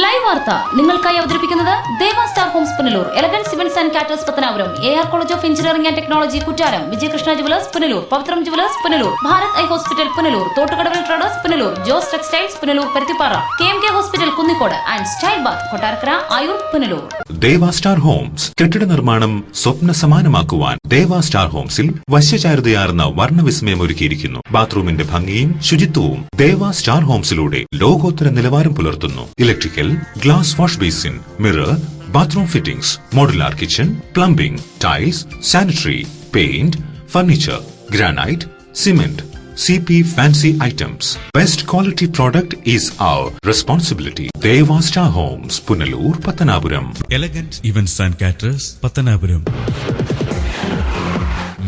Live വാർത്ത നിങ്ങൾക്കായി അവതരിപ്പിക്കുന്നത് Deva star homes Punalur, elegance events and caterers Pathanapuram, AR college of engineering and technology Kuttaram, Vijayakrishna jewellers Punalur, Pavithram jewellers Punalur, Bharat eye hospital Punalur, Thottukadavil traders Punalur, Jose textiles Punalur Paruthippara, KMK hospital Kunnicode and style bath Kottarakkara Ayur Punalur. Deva star homes കെട്ടിട നിർമ്മാണം സ്വപ്ന സമാനമാക്കുവാൻ ദേവ star ഹോംസിൽ വശ്യചാരുതയാർന്ന വർണ്ണവിസ്മയം ഒരുക്കിയിരിക്കുന്നു. ബാത്റൂമിന്റെ ഭംഗിയും ശുചിത്വവും ദേവ star ഹോംസിലൂടെ ലോകോത്തര നിലവാരം പുലർത്തുന്നു. Electrical, glass wash basin, mirror, bathroom fittings, modular kitchen, plumbing, tiles, sanitary, paint, furniture, granite, cement, CP fancy items. Best quality product is our responsibility. Deva Star Homes, Punalur, Pattanapuram. Elegant Events and Caterers, Pattanapuram.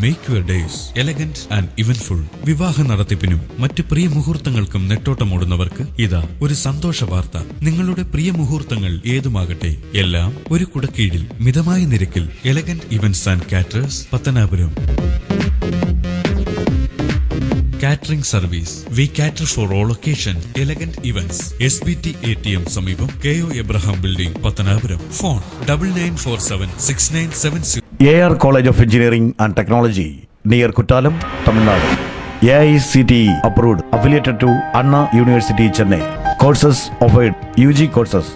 Make your days elegant and eventful. വിവാഹ നടത്തിപ്പിനും മറ്റ് പ്രിയ മുഹൂർത്തങ്ങൾക്കും നെട്ടോട്ടമോടുന്നവർക്ക് ഇതാ ഒരു സന്തോഷ വാർത്ത. നിങ്ങളുടെ പ്രിയ മുഹൂർത്തങ്ങൾ ഏതുമാകട്ടെ, എല്ലാം ഒരു കുടക്കീഴിൽ മിതമായ നിരക്കിൽ. Elegant events and caterers, Pathanapuram. Catering service. We cater for all occasions. Elegant Events, SBT ATM സമീപം, KO Abraham Building, Pathanapuram. Phone 99476970. AR College of Engineering and Technology near Kuttalam, Tamil Nadu. AICTE approved, affiliated to Anna University, Chennai. Courses offered: UG courses,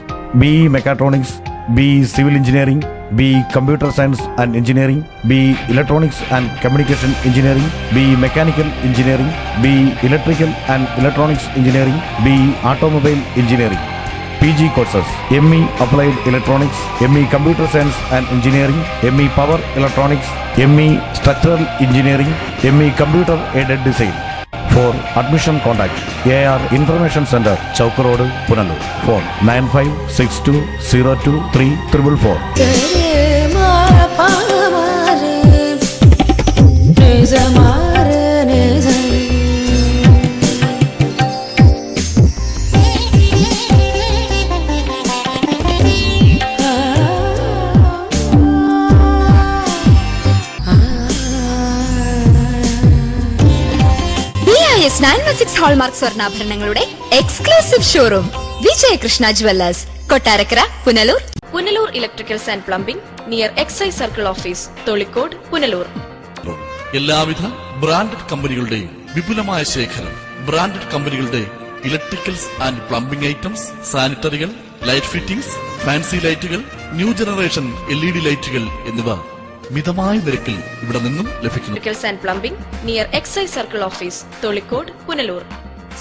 BE Mechatronics, BE Civil Engineering, BE Computer Science and Engineering, BE Electronics and Communication Engineering, BE Mechanical Engineering, BE Electrical and Electronics Engineering, BE Automobile Engineering. PG courses: ME Applied Electronics, ME Computer Science and Engineering, ME Power Electronics, ME Structural Engineering, ME Computer Aided Design. For admission contact AR Information Center, Chowk Road, Punalur. Phone 9562023444. BIS 916 hallmark സ്വർണ്ണാഭരണങ്ങളുടെ exclusive showroom Vijayakrishna jewellers, Kottarakkara, Punalur. Punalur electricals and plumbing near excise circle office, Tholicode, Punalur. എല്ലാവിധ branded കമ്പനികളുടെ വിപുലമായ ശേഖരം. Branded കമ്പനികളുടെ electricals and plumbing items, സാനിറ്ററികൾ, light fittings, fancy ലൈറ്റുകൾ, new generation LED ലൈറ്റുകൾ എന്നിവ മിതമായ നിരക്കിൽ ഇവിടെ നിന്നും ലഭിക്കുന്നു. Electricals and plumbing near excise circle office, Tholicode, Punalur.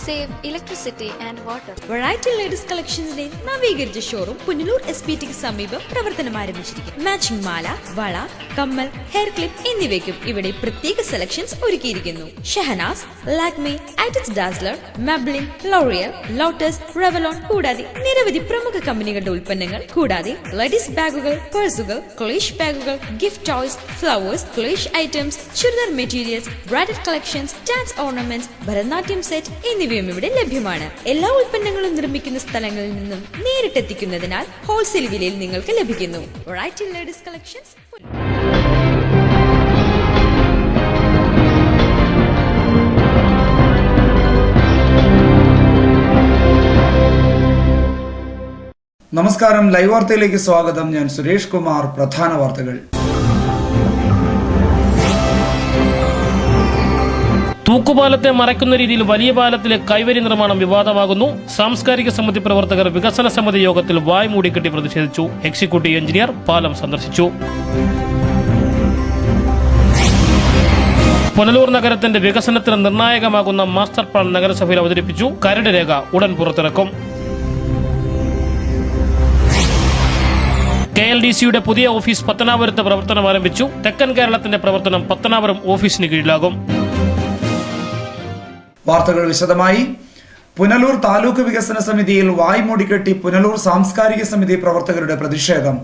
Save electricity and water. Variety ladies കളക്ഷൻസിന്റെ നവീകരിച്ച ഷോറൂം പുനലൂർ SBTക്ക് സമീപം പ്രവർത്തനം ആരംഭിച്ചിരിക്കുന്നു. മാച്ചിങ് മാല, വള, കമ്മൽ, ഹെയർ ക്ലിപ്പ് എന്നിവയ്ക്കും ഇവിടെ പ്രത്യേക സെലക്ഷൻസ് ഒരുക്കിയിരിക്കുന്നു. Shahnaz, Lakme, Eyetex Dazzler, Maybelline, L'Oreal, Lotus, Revlon കൂടാതെ നിരവധി പ്രമുഖ കമ്പനികളുടെ ഉൽപ്പന്നങ്ങൾ, കൂടാതെ ലേഡീസ് ബാഗുകൾ, പേഴ്സുകൾ, ക്ലേഷ് ബാഗുകൾ, ഗിഫ്റ്റ് ടോയ്സ്, ഫ്ലവേഴ്സ്, ക്ലേഷ് items, churidar materials, bridal collections, dance ornaments, Bharatanatyam set എന്നിവയും ഇവിടെ ലഭ്യമാണ്. എല്ലാ ഉൽപ്പന്നങ്ങളും നിർമ്മിക്കുന്ന സ്ഥലങ്ങളിൽ നിന്നും നേരിട്ടെത്തിക്കുന്നതിനാൽ ഹോൾസെയിൽ വിലയിൽ നിങ്ങൾക്ക് ലഭിക്കുന്നു. Variety ladies collections. നമസ്കാരം, ലൈവ് വാർത്തയിലേക്ക് സ്വാഗതം. ഞാൻ സുരേഷ് കുമാർ. പ്രധാന വാർത്തകൾ. തൂക്കുപാലത്തെ മറയ്ക്കുന്ന രീതിയിൽ വലിയ പാലത്തിലെ കൈവരി നിർമ്മാണം വിവാദമാകുന്നു. സാംസ്കാരിക സമിതി പ്രവർത്തകർ വികസന സമിതി യോഗത്തിൽ വായ് മൂടിക്കെട്ടി പ്രതിഷേധിച്ചു. എക്സിക്യൂട്ടീവ് എഞ്ചിനീയർ പാലം സന്ദർശിച്ചു. പുനലൂർ നഗരത്തിന്റെ വികസനത്തിന് നിർണായകമാകുന്ന മാസ്റ്റർ പ്ലാൻ നഗരസഭയിൽ അവതരിപ്പിച്ചു. കരട് രേഖ ഉടൻ പുറത്തിറക്കും. KLDCയുടെ പുതിയ ഓഫീസ് പത്തനാപുരത്ത് പ്രവർത്തനം ആരംഭിച്ചു. തെക്കൻ കേരളത്തിന്റെ പ്രവർത്തനം പത്തനാപുരം ഓഫീസിന് കീഴിലാകും. വാർത്തകൾ വിശദമായി. പുനലൂർ താലൂക്ക് വികസന സമിതിയിൽ വായ് മൂടിക്കെട്ടി പുനലൂർ സാംസ്കാരിക സമിതി പ്രവർത്തകരുടെ പ്രതിഷേധം.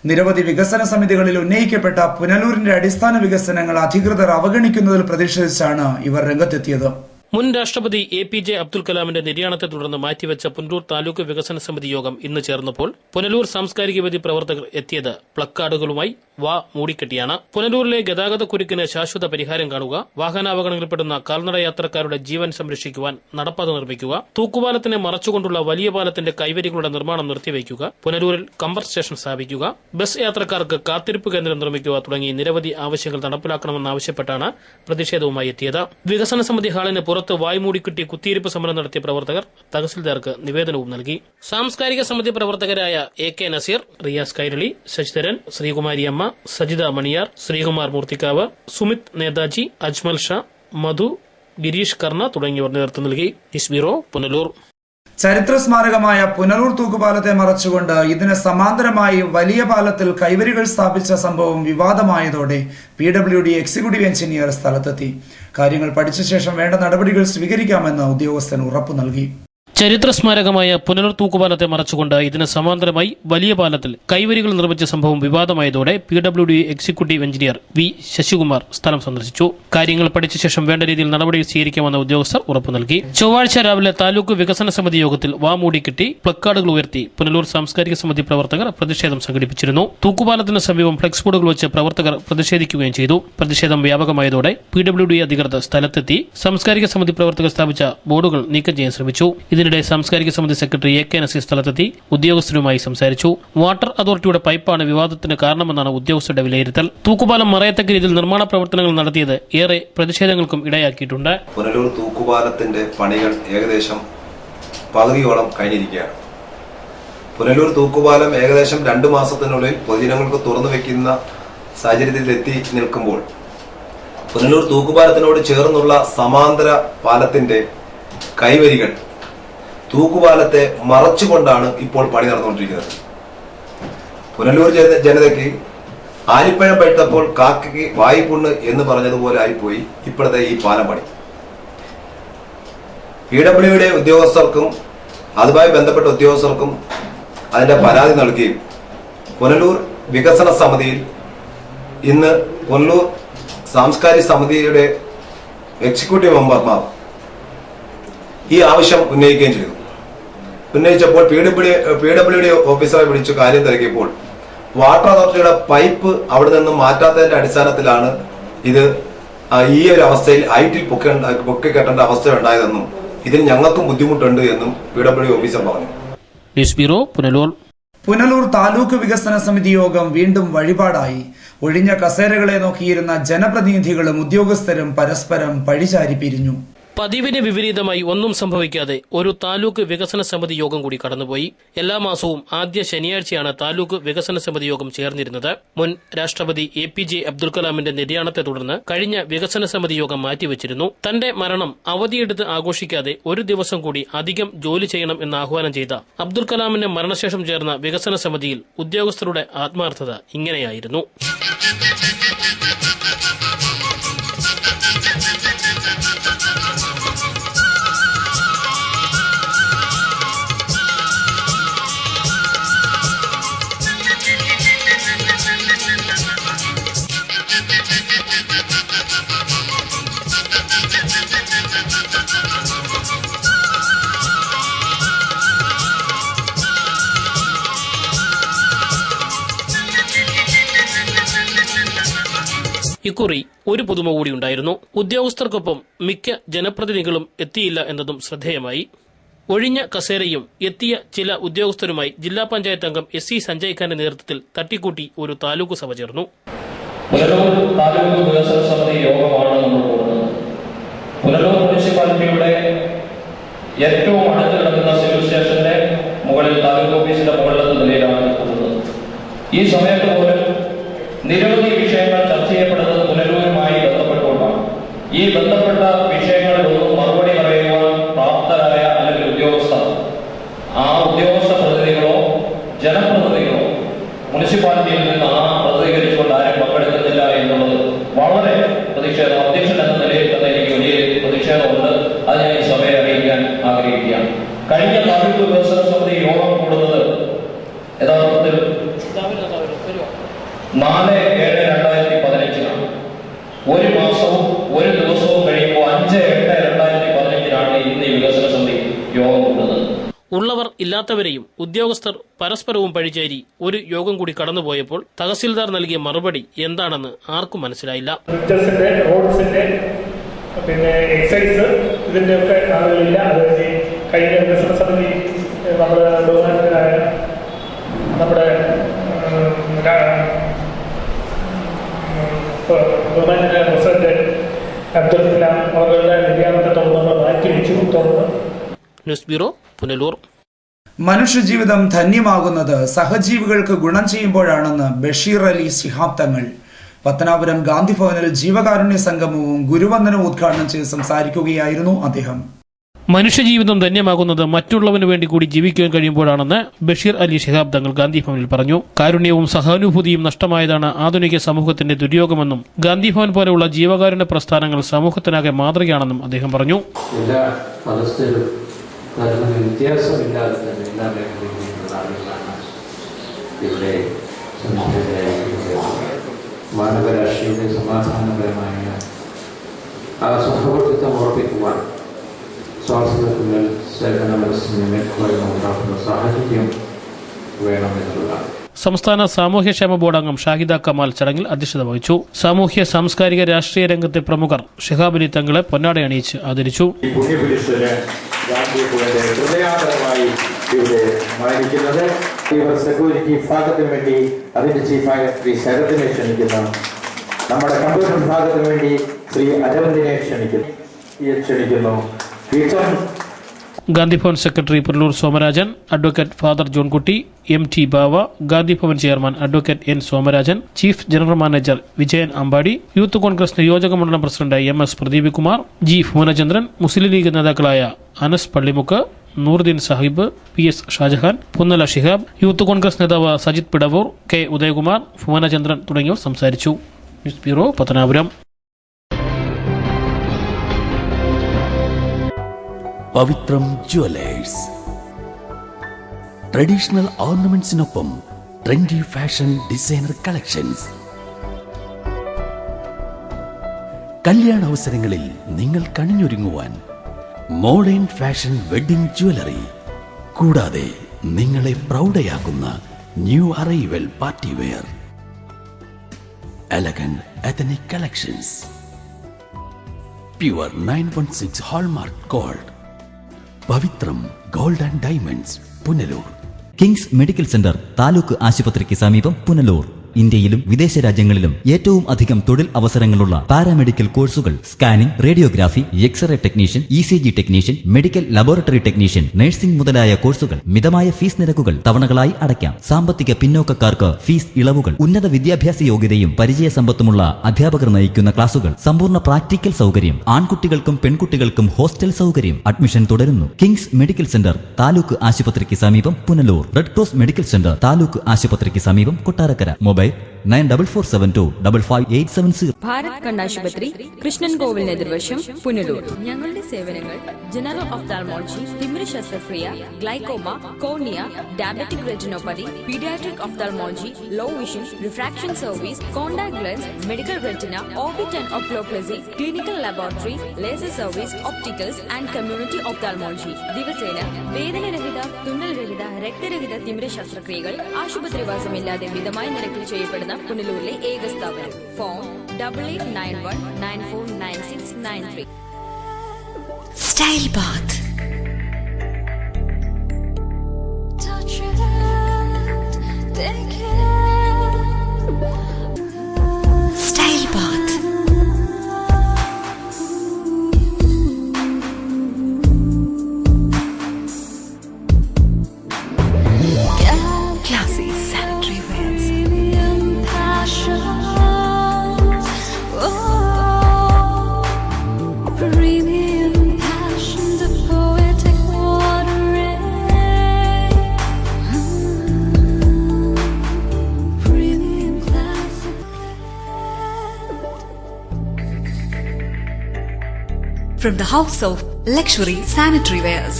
നിരവധി വികസന സമിതികളിൽ ഉന്നയിക്കപ്പെട്ട പുനലൂരിന്റെ അടിസ്ഥാന വികസനങ്ങൾ അധികൃതർ അവഗണിക്കുന്നതിൽ പ്രതിഷേധിച്ചാണ് ഇവർ രംഗത്തെത്തിയത്. മുൻ രാഷ്ട്രപതി APJ അബ്ദുൽ കലാമിന്റെ നിര്യാണത്തെ തുടർന്ന് മാറ്റിവെച്ച പുനലൂർ താലൂക്ക് വികസന സമിതി യോഗം ഇന്ന് ചേർന്നപ്പോൾ പുനലൂർ സാംസ്കാരിക വേദി പ്രവർത്തകർ എത്തിയത് പ്ലക്കാർഡുകളുമായി വാ മൂടിക്കെട്ടിയാണ്. പുനലൂരിലെ ഗതാഗത കുരുക്കിന് ശാശ്വത പരിഹാരം കാണുക, വാഹനാപകടങ്ങളിൽപ്പെടുന്ന കാൽനട യാത്രക്കാരുടെ ജീവൻ സംരക്ഷിക്കുവാൻ നടപ്പാത നിർമ്മിക്കുക, തൂക്കുപാലത്തിനെ മറച്ചുകൊണ്ടുള്ള വലിയ പാലത്തിന്റെ കൈവരികളുടെ നിർമ്മാണം നിർത്തിവയ്ക്കുക, പുനലൂരിൽ കമ്പർ സ്റ്റേഷൻ സ്ഥാപിക്കുക, ബസ് യാത്രക്കാർക്ക് കാത്തിരിപ്പ് കേന്ദ്രം നിർമ്മിക്കുക തുടങ്ങി നിരവധി ആവശ്യങ്ങൾ നടപ്പിലാക്കണമെന്നാവശ്യപ്പെട്ടാണ് പ്രതിഷേധവുമായി എത്തിയത്. വികസന സമിതി ഹാളിന് പുറത്ത് വായ്മൂടിക്കിട്ടി കുത്തിയിരിപ്പ് സമരം നടത്തിയ പ്രവർത്തകർ തഹസിൽദാർക്ക് നിവേദനവും നൽകി. സാംസ്കാരിക സമിതി പ്രവർത്തകരായ AK നസീർ, റിയാസ് കൈരളി, ശശിധരൻ, ശ്രീകുമാരി അമ്മ, സജിത മണിയാർ, ശ്രീകുമാർ മൂർത്തിക്കാവ്, സുമിത് നേതാജി, അജ്മൽ ഷാ, മധു, ഗിരീഷ് കർണ തുടങ്ങിയവർ നേതൃത്വം നൽകി. News bureau, Punalur. ചരിത്ര സ്മാരകമായ പുനലൂർ തൂക്കുപാലത്തെ മറച്ചുകൊണ്ട് ഇതിന് സമാന്തരമായി വലിയ പാലത്തിൽ കൈവരികൾ സ്ഥാപിച്ച സംഭവം വിവാദമായതോടെ PWD എക്സിക്യൂട്ടീവ് എഞ്ചിനീയർ സ്ഥലത്തെത്തി. കാര്യങ്ങൾ പഠിച്ച ശേഷം വേണ്ട നടപടികൾ സ്വീകരിക്കാമെന്ന് ഉദ്യോഗസ്ഥൻ ഉറപ്പു നൽകി. ചരിത്ര സ്മാരകമായ പുനലൂർ തൂക്കുപാലത്തെ മറച്ചുകൊണ്ട് ഇതിന് സമാന്തരമായി വലിയ പാലത്തിൽ കൈവരികൾ നിർമ്മിച്ച സംഭവം വിവാദമായതോടെ PWD executive engineer V Sasikumar സ്ഥലം സന്ദർശിച്ചു. കാര്യങ്ങൾ പഠിച്ച ശേഷം വേണ്ട രീതിയിൽ നടപടി സ്വീകരിക്കാമെന്ന ഉദ്യോഗസ്ഥർ ഉറപ്പു നൽകി. ചൊവ്വാഴ്ച രാവിലെ താലൂക്ക് വികസന സമിതി യോഗത്തിൽ വാമൂടിക്കെട്ടി പ്ലക്കാർഡുകൾ ഉയർത്തി പുനലൂർ സാംസ്കാരിക സമിതി പ്രവർത്തകർ പ്രതിഷേധം സംഘടിപ്പിച്ചിരുന്നു. തൂക്കുപാലത്തിന് സമീപം ഫ്ലെക്സ് ബോർഡുകൾ വെച്ച് പ്രവർത്തകർ പ്രതിഷേധിക്കുകയും ചെയ്തു. പ്രതിഷേധം വ്യാപകമായതോടെ PWD അധികൃതർ സ്ഥലത്തെത്തി സാംസ്കാരിക സമിതി പ്രവർത്തകർ സ്ഥാപിച്ച ബോർഡുകൾ നീക്കം ചെയ്യാൻ ശ്രമിച്ചു. ഇതിനിടെ സാംസ്കാരിക സമിതി സെക്രട്ടറി AK നസീർ സ്ഥലത്തെത്തി ഉദ്യോഗസ്ഥരുമായി സംസാരിച്ചു. വാട്ടർ അതോറിറ്റിയുടെ പൈപ്പാണ് വിവാദത്തിന് കാരണമെന്നാണ് ഉദ്യോഗസ്ഥരുടെ വിലയിരുത്തൽ. തൂക്കുപാലം മറയത്തക്ക രീതിയിൽ നിർമ്മാണ പ്രവർത്തനങ്ങൾ നടത്തിയത് ഏറെ പ്രതിഷേധങ്ങൾക്കും ഇടയാക്കിയിട്ടുണ്ട്. പുനലൂർ തൂക്കുപാലത്തിന്റെ പണികൾ ഏകദേശം പകുതിയോളം കഴിഞ്ഞിരിക്കുകയാണ്. പുനലൂർ തൂക്കുപാലം ഏകദേശം 2 മാസത്തിനുള്ളിൽ പൊതുജനങ്ങൾക്ക് തുറന്നു വെക്കുന്ന സാഹചര്യത്തിലെത്തി നിൽക്കുമ്പോൾ പുനലൂർ തൂക്കുപാലത്തിനോട് ചേർന്നുള്ള സമാന്തര പാലത്തിന്റെ കൈവരികൾ തൂക്കുപാലത്തെ മറച്ചുകൊണ്ടാണ് ഇപ്പോൾ പണി നടന്നുകൊണ്ടിരിക്കുന്നത്. പുനലൂർ ജനതയ്ക്ക് ആലിപ്പഴം പഴുത്തപ്പോൾ കാക്കയ്ക്ക് വായ്പുണ്ണ് എന്ന് പറഞ്ഞതുപോലെ ആയിപ്പോയി ഇപ്പോഴത്തെ ഈ പാലം പണി. PWD ഉദ്യോഗസ്ഥർക്കും അതുമായി ബന്ധപ്പെട്ട ഉദ്യോഗസ്ഥർക്കും അതിന്റെ പരാതി നൽകുകയും പുനലൂർ വികസന സമിതിയിൽ ഇന്ന് പുനലൂർ സാംസ്കാരിക സമിതിയുടെ എക്സിക്യൂട്ടീവ് മെമ്പർമാർ ഈ ആവശ്യം ഉന്നയിക്കുകയും ചെയ്തു. ഉന്നയിച്ചപ്പോൾ PWD ഓഫീസറെ വിളിച്ചു കാര്യം തിരക്കിയപ്പോൾ വാട്ടർ അതോറിറ്റിയുടെ പൈപ്പ് അവിടെ നിന്നും മാറ്റാത്തതിന്റെ അടിസ്ഥാനത്തിലാണ് ഇത് ഈ ഒരു അവസ്ഥയിൽ ഹൈറ്റിൽ പൊക്കി കെട്ടേണ്ട അവസ്ഥ ഉണ്ടായതെന്നും ഇതിൽ ഞങ്ങൾക്കും ബുദ്ധിമുട്ടുണ്ട് എന്നും PWD ഓഫീസർ പറഞ്ഞു. News bureau, Punalur. പുനലൂർ താലൂക്ക് വികസന സമിതി യോഗം വീണ്ടും വഴിപാടായി. ഒഴിഞ്ഞ കസേരകളെ നോക്കിയിരുന്ന ജനപ്രതിനിധികളും ഉദ്യോഗസ്ഥരും പരസ്പരം പഴിചാരി പിരിഞ്ഞു. പതിവിന് വിപരീതമായി ഒന്നും സംഭവിക്കാതെ ഒരു താലൂക്ക് വികസന സമിതി യോഗം കൂടി കടന്നുപോയി. എല്ലാ മാസവും ആദ്യ ശനിയാഴ്ചയാണ് താലൂക്ക് വികസന സമിതി യോഗം ചേർന്നിരുന്നത്. മുൻ രാഷ്ട്രപതി APJ അബ്ദുൽ കലാമിന്റെ നിര്യാണത്തെ തുടർന്ന് കഴിഞ്ഞ വികസന സമിതി യോഗം മാറ്റിവെച്ചിരുന്നു. തന്റെ മരണം അവധിയെടുത്ത് ആഘോഷിക്കാതെ ഒരു ദിവസം കൂടി അധികം ജോലി ചെയ്യണം എന്ന് ആഹ്വാനം ചെയ്ത അബ്ദുൽ കലാമിന്റെ മരണശേഷം ചേർന്ന വികസന സമിതിയിൽ ഉദ്യോഗസ്ഥരുടെ ആത്മാർത്ഥത ഇങ്ങനെയായിരുന്നു. ഇക്കുറി ഒരു പുതുമ കൂടി ഉണ്ടായിരുന്നു. ഉദ്യോഗസ്ഥർക്കൊപ്പം മിക്ക ജനപ്രതിനിധികളും എത്തിയില്ല എന്നതും ശ്രദ്ധേയമായി. ഒഴിഞ്ഞ കസേരയും എത്തിയ ചില ഉദ്യോഗസ്ഥരുമായി ജില്ലാ പഞ്ചായത്ത് അംഗം SC സഞ്ജയ് ഖാന്റെ നേതൃത്വത്തിൽ തട്ടിക്കൂട്ടി ഒരു താലൂക്ക് സഭ ചേർന്നു. പുനലൂർ താലൂക്ക് വികസന സമിതി യോഗമാണ് നമ്മൾ കൂടുന്നത്. പുനലൂർ മുനിസിപ്പാലിറ്റിയുടെ ഏറ്റവും അടുത്ത് കിടക്കുന്ന സിവിൽ സ്റ്റേഷന്റെ മുകളിൽ താലൂക്ക് ഓഫീസിന്റെ മുകളിലത്തെ നിലയിലാണ് കൂടുന്നത്. ഈ സമയത്ത് പോലും നിരവധി വിഷയങ്ങൾ ചർച്ച ചെയ്യപ്പെടുന്നത് പുനലൂരുമായി ബന്ധപ്പെട്ടുകൊണ്ടാണ്. ഈ ബന്ധപ്പെട്ട വിഷയങ്ങളിലൊന്നും മറുപടി പറയുവാൻ പ്രാപ്തരായ അല്ലെങ്കിൽ ഉദ്യോഗസ്ഥർ, ആ ഉദ്യോഗസ്ഥ പ്രതിനിധികളോ ജനപ്രതിനിധികളോ മുനിസിപ്പാലിറ്റിയിൽ നിന്ന് പ്രതികരിച്ചുകൊണ്ട് ആരും പങ്കെടുക്കുന്നില്ല എന്നുള്ളത് വളരെ പ്രതിഷേധം. അധ്യക്ഷൻ എന്ന നിലയിൽ തന്നെ എനിക്ക് വലിയ പ്രതിഷേധമുണ്ട്. അത് ഞാൻ ഈ സഭയെ അറിയിക്കാൻ ആഗ്രഹിക്കുകയാണ്. കഴിഞ്ഞ താലൂക്ക് വികസന സമിതി യോഗം കൂടുന്നത് യഥാർത്ഥത്തിൽ 4/7/2015 ഒരു മാസവും ഒരു ദിവസവും കഴിയുമ്പോൾ 5/8/2015 ഇല്ലാത്തവരെയും ഉദ്യോഗസ്ഥർ പരസ്പരവും പഴിചേരി ഒരു യോഗം കൂടി കടന്നുപോയപ്പോൾ തഹസിൽദാർ നൽകിയ മറുപടി എന്താണെന്ന് ആർക്കും മനസ്സിലായില്ല. പിന്നെ എക്സൈസ് ഇതിന്റെ ഒക്കെ ആളുകളില്ല. അത് കഴിഞ്ഞ വികസന സമിതി നമ്മുടെ ബഹുമാനത്തിനായ നമ്മുടെ ബഹുമാനത്തിനായ പ്രസിഡന്റ് അബ്ദുൽ കലാം അവരുടെ നിര്യാണത്തെ തുടർന്ന് മാറ്റിവെച്ചു. News bureau, Punalur. മനുഷ്യജീവിതം ധന്യമാകുന്നത് സഹജീവികൾക്ക് ഗുണം ചെയ്യുമ്പോഴാണെന്ന് ബഷീർ അലി ശിഹാബ് തങ്ങൾ പത്തനാപുരം ഗാന്ധി ഭവനിൽ ജീവകാരുണ്യ സംഗമവും ഗുരുവന്ദനവും ഉദ്ഘാടനം ചെയ്ത് സംസാരിക്കുകയായിരുന്നു അദ്ദേഹം. മനുഷ്യജീവിതം ധന്യമാകുന്നത് മറ്റുള്ളവന് വേണ്ടി കൂടി ജീവിക്കാൻ കഴിയുമ്പോഴാണെന്ന് ബഷീർ അലി ശിഹാബ് തങ്ങൾ ഗാന്ധി ഭവനിൽ പറഞ്ഞു. കാരുണ്യവും സഹാനുഭൂതിയും നഷ്ടമായതാണ് ആധുനിക സമൂഹത്തിന്റെ ദുര്യോഗമെന്നും ഗാന്ധി ഭവൻ പോലെയുള്ള ജീവകാരുണ്യ പ്രസ്ഥാനങ്ങൾ സമൂഹത്തിനാകെ മാതൃകയാണെന്നും അദ്ദേഹം പറഞ്ഞു. എല്ലാ മതസ്ഥരും വ്യത്യാസമില്ലാതെ തന്നെ എല്ലാ മേഖലയിലുള്ള ആളുകളാണ് ഇവിടെ മാനവരാശിയുടെ സമാധാനപരമായ ആ സഹവർത്തിത്വം ഉറപ്പിക്കുവാൻ സ്വാസ്ഥ്യത്തിൽ സേവന മനസ്സിന് മേൽക്കോയ്മ സാഹചര്യം വേണമെന്നുള്ളതാണ്. സംസ്ഥാന സാമൂഹ്യക്ഷേമ ബോർഡ് അംഗം ഷാഹിദ കമാൽ ചടങ്ങിൽ അധ്യക്ഷത വഹിച്ചു. സാമൂഹ്യ സാംസ്കാരിക രാഷ്ട്രീയ രംഗത്തെ പ്രമുഖർ ഷിഹാബ് അലി തങ്ങളെ പൊന്നാട അണിയിച്ച് ആദരിച്ചു. സെക്യൂരിറ്റി വിഭാഗത്തിന് വേണ്ടി അതിന്റെ ചീഫായ ശ്രീ ശരദിനെ ക്ഷണിക്കുന്നു. നമ്മുടെ കമ്പ്യൂട്ടർ വിഭാഗത്തിന് വേണ്ടി ശ്രീ അരവിന്ദിനെ ക്ഷണിക്കുന്നു. Gandhibhavan secretary Punalur Somarajan, advocate father Johnkutty, MT Bava, Gandhibhavan chairman advocate N Somarajan, chief general manager Vijayan Ambadi, youth Congress നിയോജക മണ്ഡലം president MS Pradeep Kumar, G Bhuvanachandran, Muslim League നേതാക്കളായ അനസ് പള്ളിമുക്ക്, നൂറുദ്ദീൻ സാഹിബ്, PS ഷാജഹാൻ, പുന്നല ഷിഹാബ്, യൂത്ത് കോൺഗ്രസ് നേതാവ് സജിത് പിടവൂർ, K ഉദയകുമാർ, ഭുവനചന്ദ്രൻ തുടങ്ങിയവർ സംസാരിച്ചു. News bureau, Pathanapuram. Pavithram jewellers traditional ഓർണമെന്റ്സിനൊപ്പം ട്രെൻഡി ഫാഷൻ ഡിസൈനർ കളക്ഷൻസ്. കല്യാണ അവസരങ്ങളിൽ നിങ്ങൾ കണിഞ്ഞൊരുങ്ങുവാൻ മോഡേൺ ഫാഷൻ വെഡിംഗ് ജ്വല്ലറി, കൂടാതെ നിങ്ങളെ പ്രൗഢയാക്കുന്ന new arrival party wear, elegant ethnic collections, pure 916 hallmark gold. Pavithram gold and diamonds, Punalur. Kings medical centre taluk ആശുപത്രിക്ക് സമീപം, പുനലൂർ. ഇന്ത്യയിലും വിദേശ രാജ്യങ്ങളിലും ഏറ്റവും അധികം തൊഴിൽ അവസരങ്ങളുള്ള പാരാമെഡിക്കൽ കോഴ്സുകൾ, scanning, radiography, x-ray technician, ECG technician, medical laboratory technician, nursing മുതലായ കോഴ്സുകൾ. മിതമായ ഫീസ് നിരക്കുകൾ തവണകളായി അടയ്ക്കാം. സാമ്പത്തിക പിന്നോക്കക്കാർക്ക് ഫീസ് ഇളവുകൾ. ഉന്നത വിദ്യാഭ്യാസ യോഗ്യതയും പരിചയസമ്പത്തുമുള്ള അധ്യാപകർ നയിക്കുന്ന ക്ലാസുകൾ. സമ്പൂർണ്ണ പ്രാക്ടിക്കൽ സൗകര്യം. ആൺകുട്ടികൾക്കും പെൺകുട്ടികൾക്കും ഹോസ്റ്റൽ സൗകര്യം. അഡ്മിഷൻ തുടരുന്നു. കിങ്സ് മെഡിക്കൽ സെന്റർ താലൂക്ക് ആശുപത്രിക്ക് സമീപം, Punalur. Red cross medical centre taluk ആശുപത്രിക്ക് സമീപം, കൊട്ടാരക്കര. മൊബൈൽ 9442555870. ഭാരത് കണ്ണാശുപത്രി, കൃഷ്ണൻ കോവിലിന് എതിർവശം, പുനലൂർ. ഞങ്ങളുടെ സേവനങ്ങൾ ജനറൽ ഒഫ്താൽമോളജി, തിമിര ശസ്ത്രക്രിയ, glaucoma, cornea, diabetic retinopathy, paediatric ophthalmology, low vision, refraction service, contact lens, medical retina, orbit and oculoplasty, clinical laboratory, laser service, opticals and community ophthalmology. ദിവസേന വേദനരഹിത, തുന്നൽരഹിത, രക്തരഹിത തിമിര ശസ്ത്രക്രിയകൾ ആശുപത്രിവാസമില്ലാതെ മിതമായ നിരക്കിൽ ചെയ്യപ്പെടുന്ന പുനലൂരിലെ ഏക സ്ഥാപനം. Phone 8891949693. Style bath. Style bath. Classy sanitary wears. From the house of luxury sanitary wears,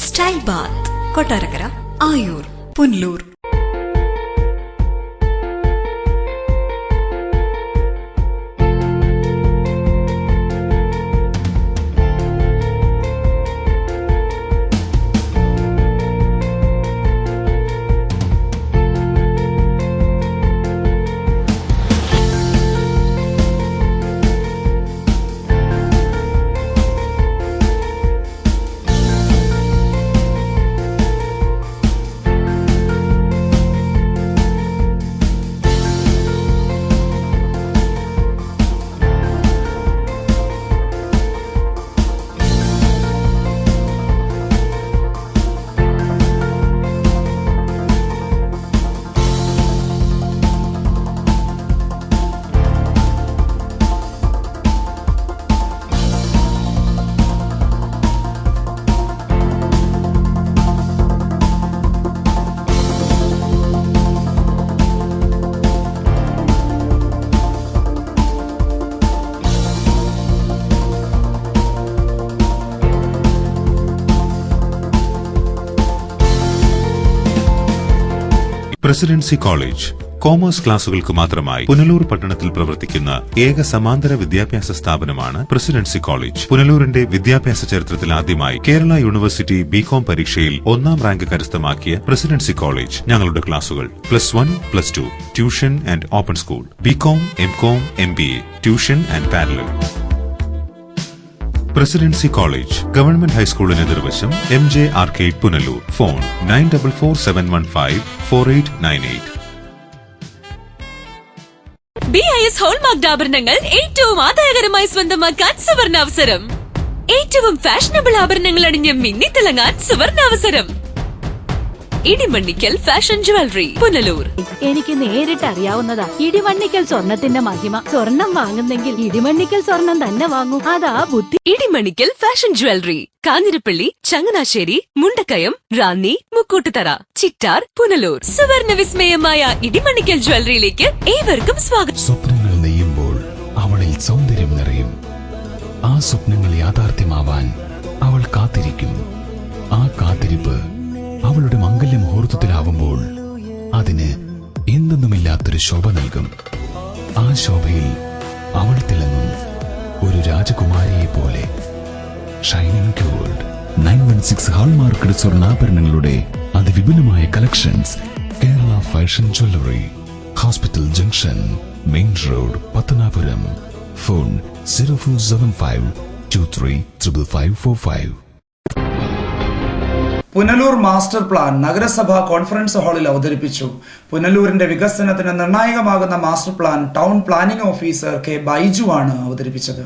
Style Bath, Kottarakara, Ayur, Punlur. Presidency college commerce ക്ലാസുകൾക്ക് മാത്രമായി പുനലൂർ പട്ടണത്തിൽ പ്രവർത്തിക്കുന്ന ഏക സമാന്തര വിദ്യാഭ്യാസ സ്ഥാപനമാണ് പ്രസിഡൻസി കോളേജ്. പുനലൂരിന്റെ വിദ്യാഭ്യാസ ചരിത്രത്തിൽ ആദ്യമായി കേരള യൂണിവേഴ്സിറ്റി ബികോം പരീക്ഷയിൽ 1ാം റാങ്ക് കരസ്ഥമാക്കിയ പ്രസിഡൻസി കോളേജ്. ഞങ്ങളുടെ ക്ലാസുകൾ +1, +2, tuition and open school, BCom, MCom, MBA, tuition and parallel. Presidency college government ഹൈസ്കൂളിന് എതിർവശം MJ arcade Punalur. Phone 9447154898. BIS hallmark ആഭരണങ്ങൾ ഏറ്റവും ആദായകരമായി സ്വന്തമാക്കാൻ സുവർണാവസരം. ഏറ്റവും ഫാഷനബിൾ ആഭരണങ്ങൾ അണിഞ്ഞ് മിന്നിത്തിളങ്ങാൻ സുവർണാവസരം. Idimannickal fashion jewellery, Punalur. എനിക്ക് നേരിട്ട് അറിയാവുന്നതാ ഇടിമണ്ണിക്കൽ സ്വർണത്തിന്റെ മഹിമ. സ്വർണം വാങ്ങുന്നെങ്കിൽ ഇടിമണ്ണിക്കൽ സ്വർണം തന്നെ വാങ്ങൂ, അതാ ബുദ്ധി. Idimannickal fashion jewellery, Kanjirappally, Changanassery, Mundakayam, Ranni, Mukkoottuthara, Chittar, Punalur. സുവർണ വിസ്മയമായ ഇടിമണ്ണിക്കൽ ജ്വല്ലറിയിലേക്ക് ഏവർക്കും സ്വാഗതം. സ്വപ്നങ്ങൾ നെയ്യുമ്പോൾ അവളിൽ സൗന്ദര്യം നിറയും. ആ സ്വപ്നങ്ങൾ യാഥാർത്ഥ്യമാവാൻ അവൾ കാത്തിരിക്കും. ആ കാത്തിരിപ്പ് അവളുടെ മംഗല്യ മുഹൂർത്തത്തിലാവുമ്പോൾ അതിന് എന്തെന്നുമില്ലാത്തൊരു ശോഭ നൽകും. ആ ശോഭയിൽ അവൾ തിളങ്ങും ഒരു രാജകുമാരിയെ പോലെ. ഷൈനിങ് ഗോൾഡ് 916 ഹാൾമാർക്കഡ് സ്വർണ്ണാഭരണങ്ങളുടെ അതിവിപുലമായ collections. Kerala fashion jewellery, hospital junction, main road, Pathanapuram. Phone 0475235545. Punalur master plan നഗരസഭാ കോൺഫറൻസ് ഹാളിൽ അവതരിപ്പിച്ചു. പുനലൂരിന്റെ വികസനത്തിന് നിർണായകമാകുന്ന master plan town planning officer K. Baiju ആണ് അവതരിപ്പിച്ചത്.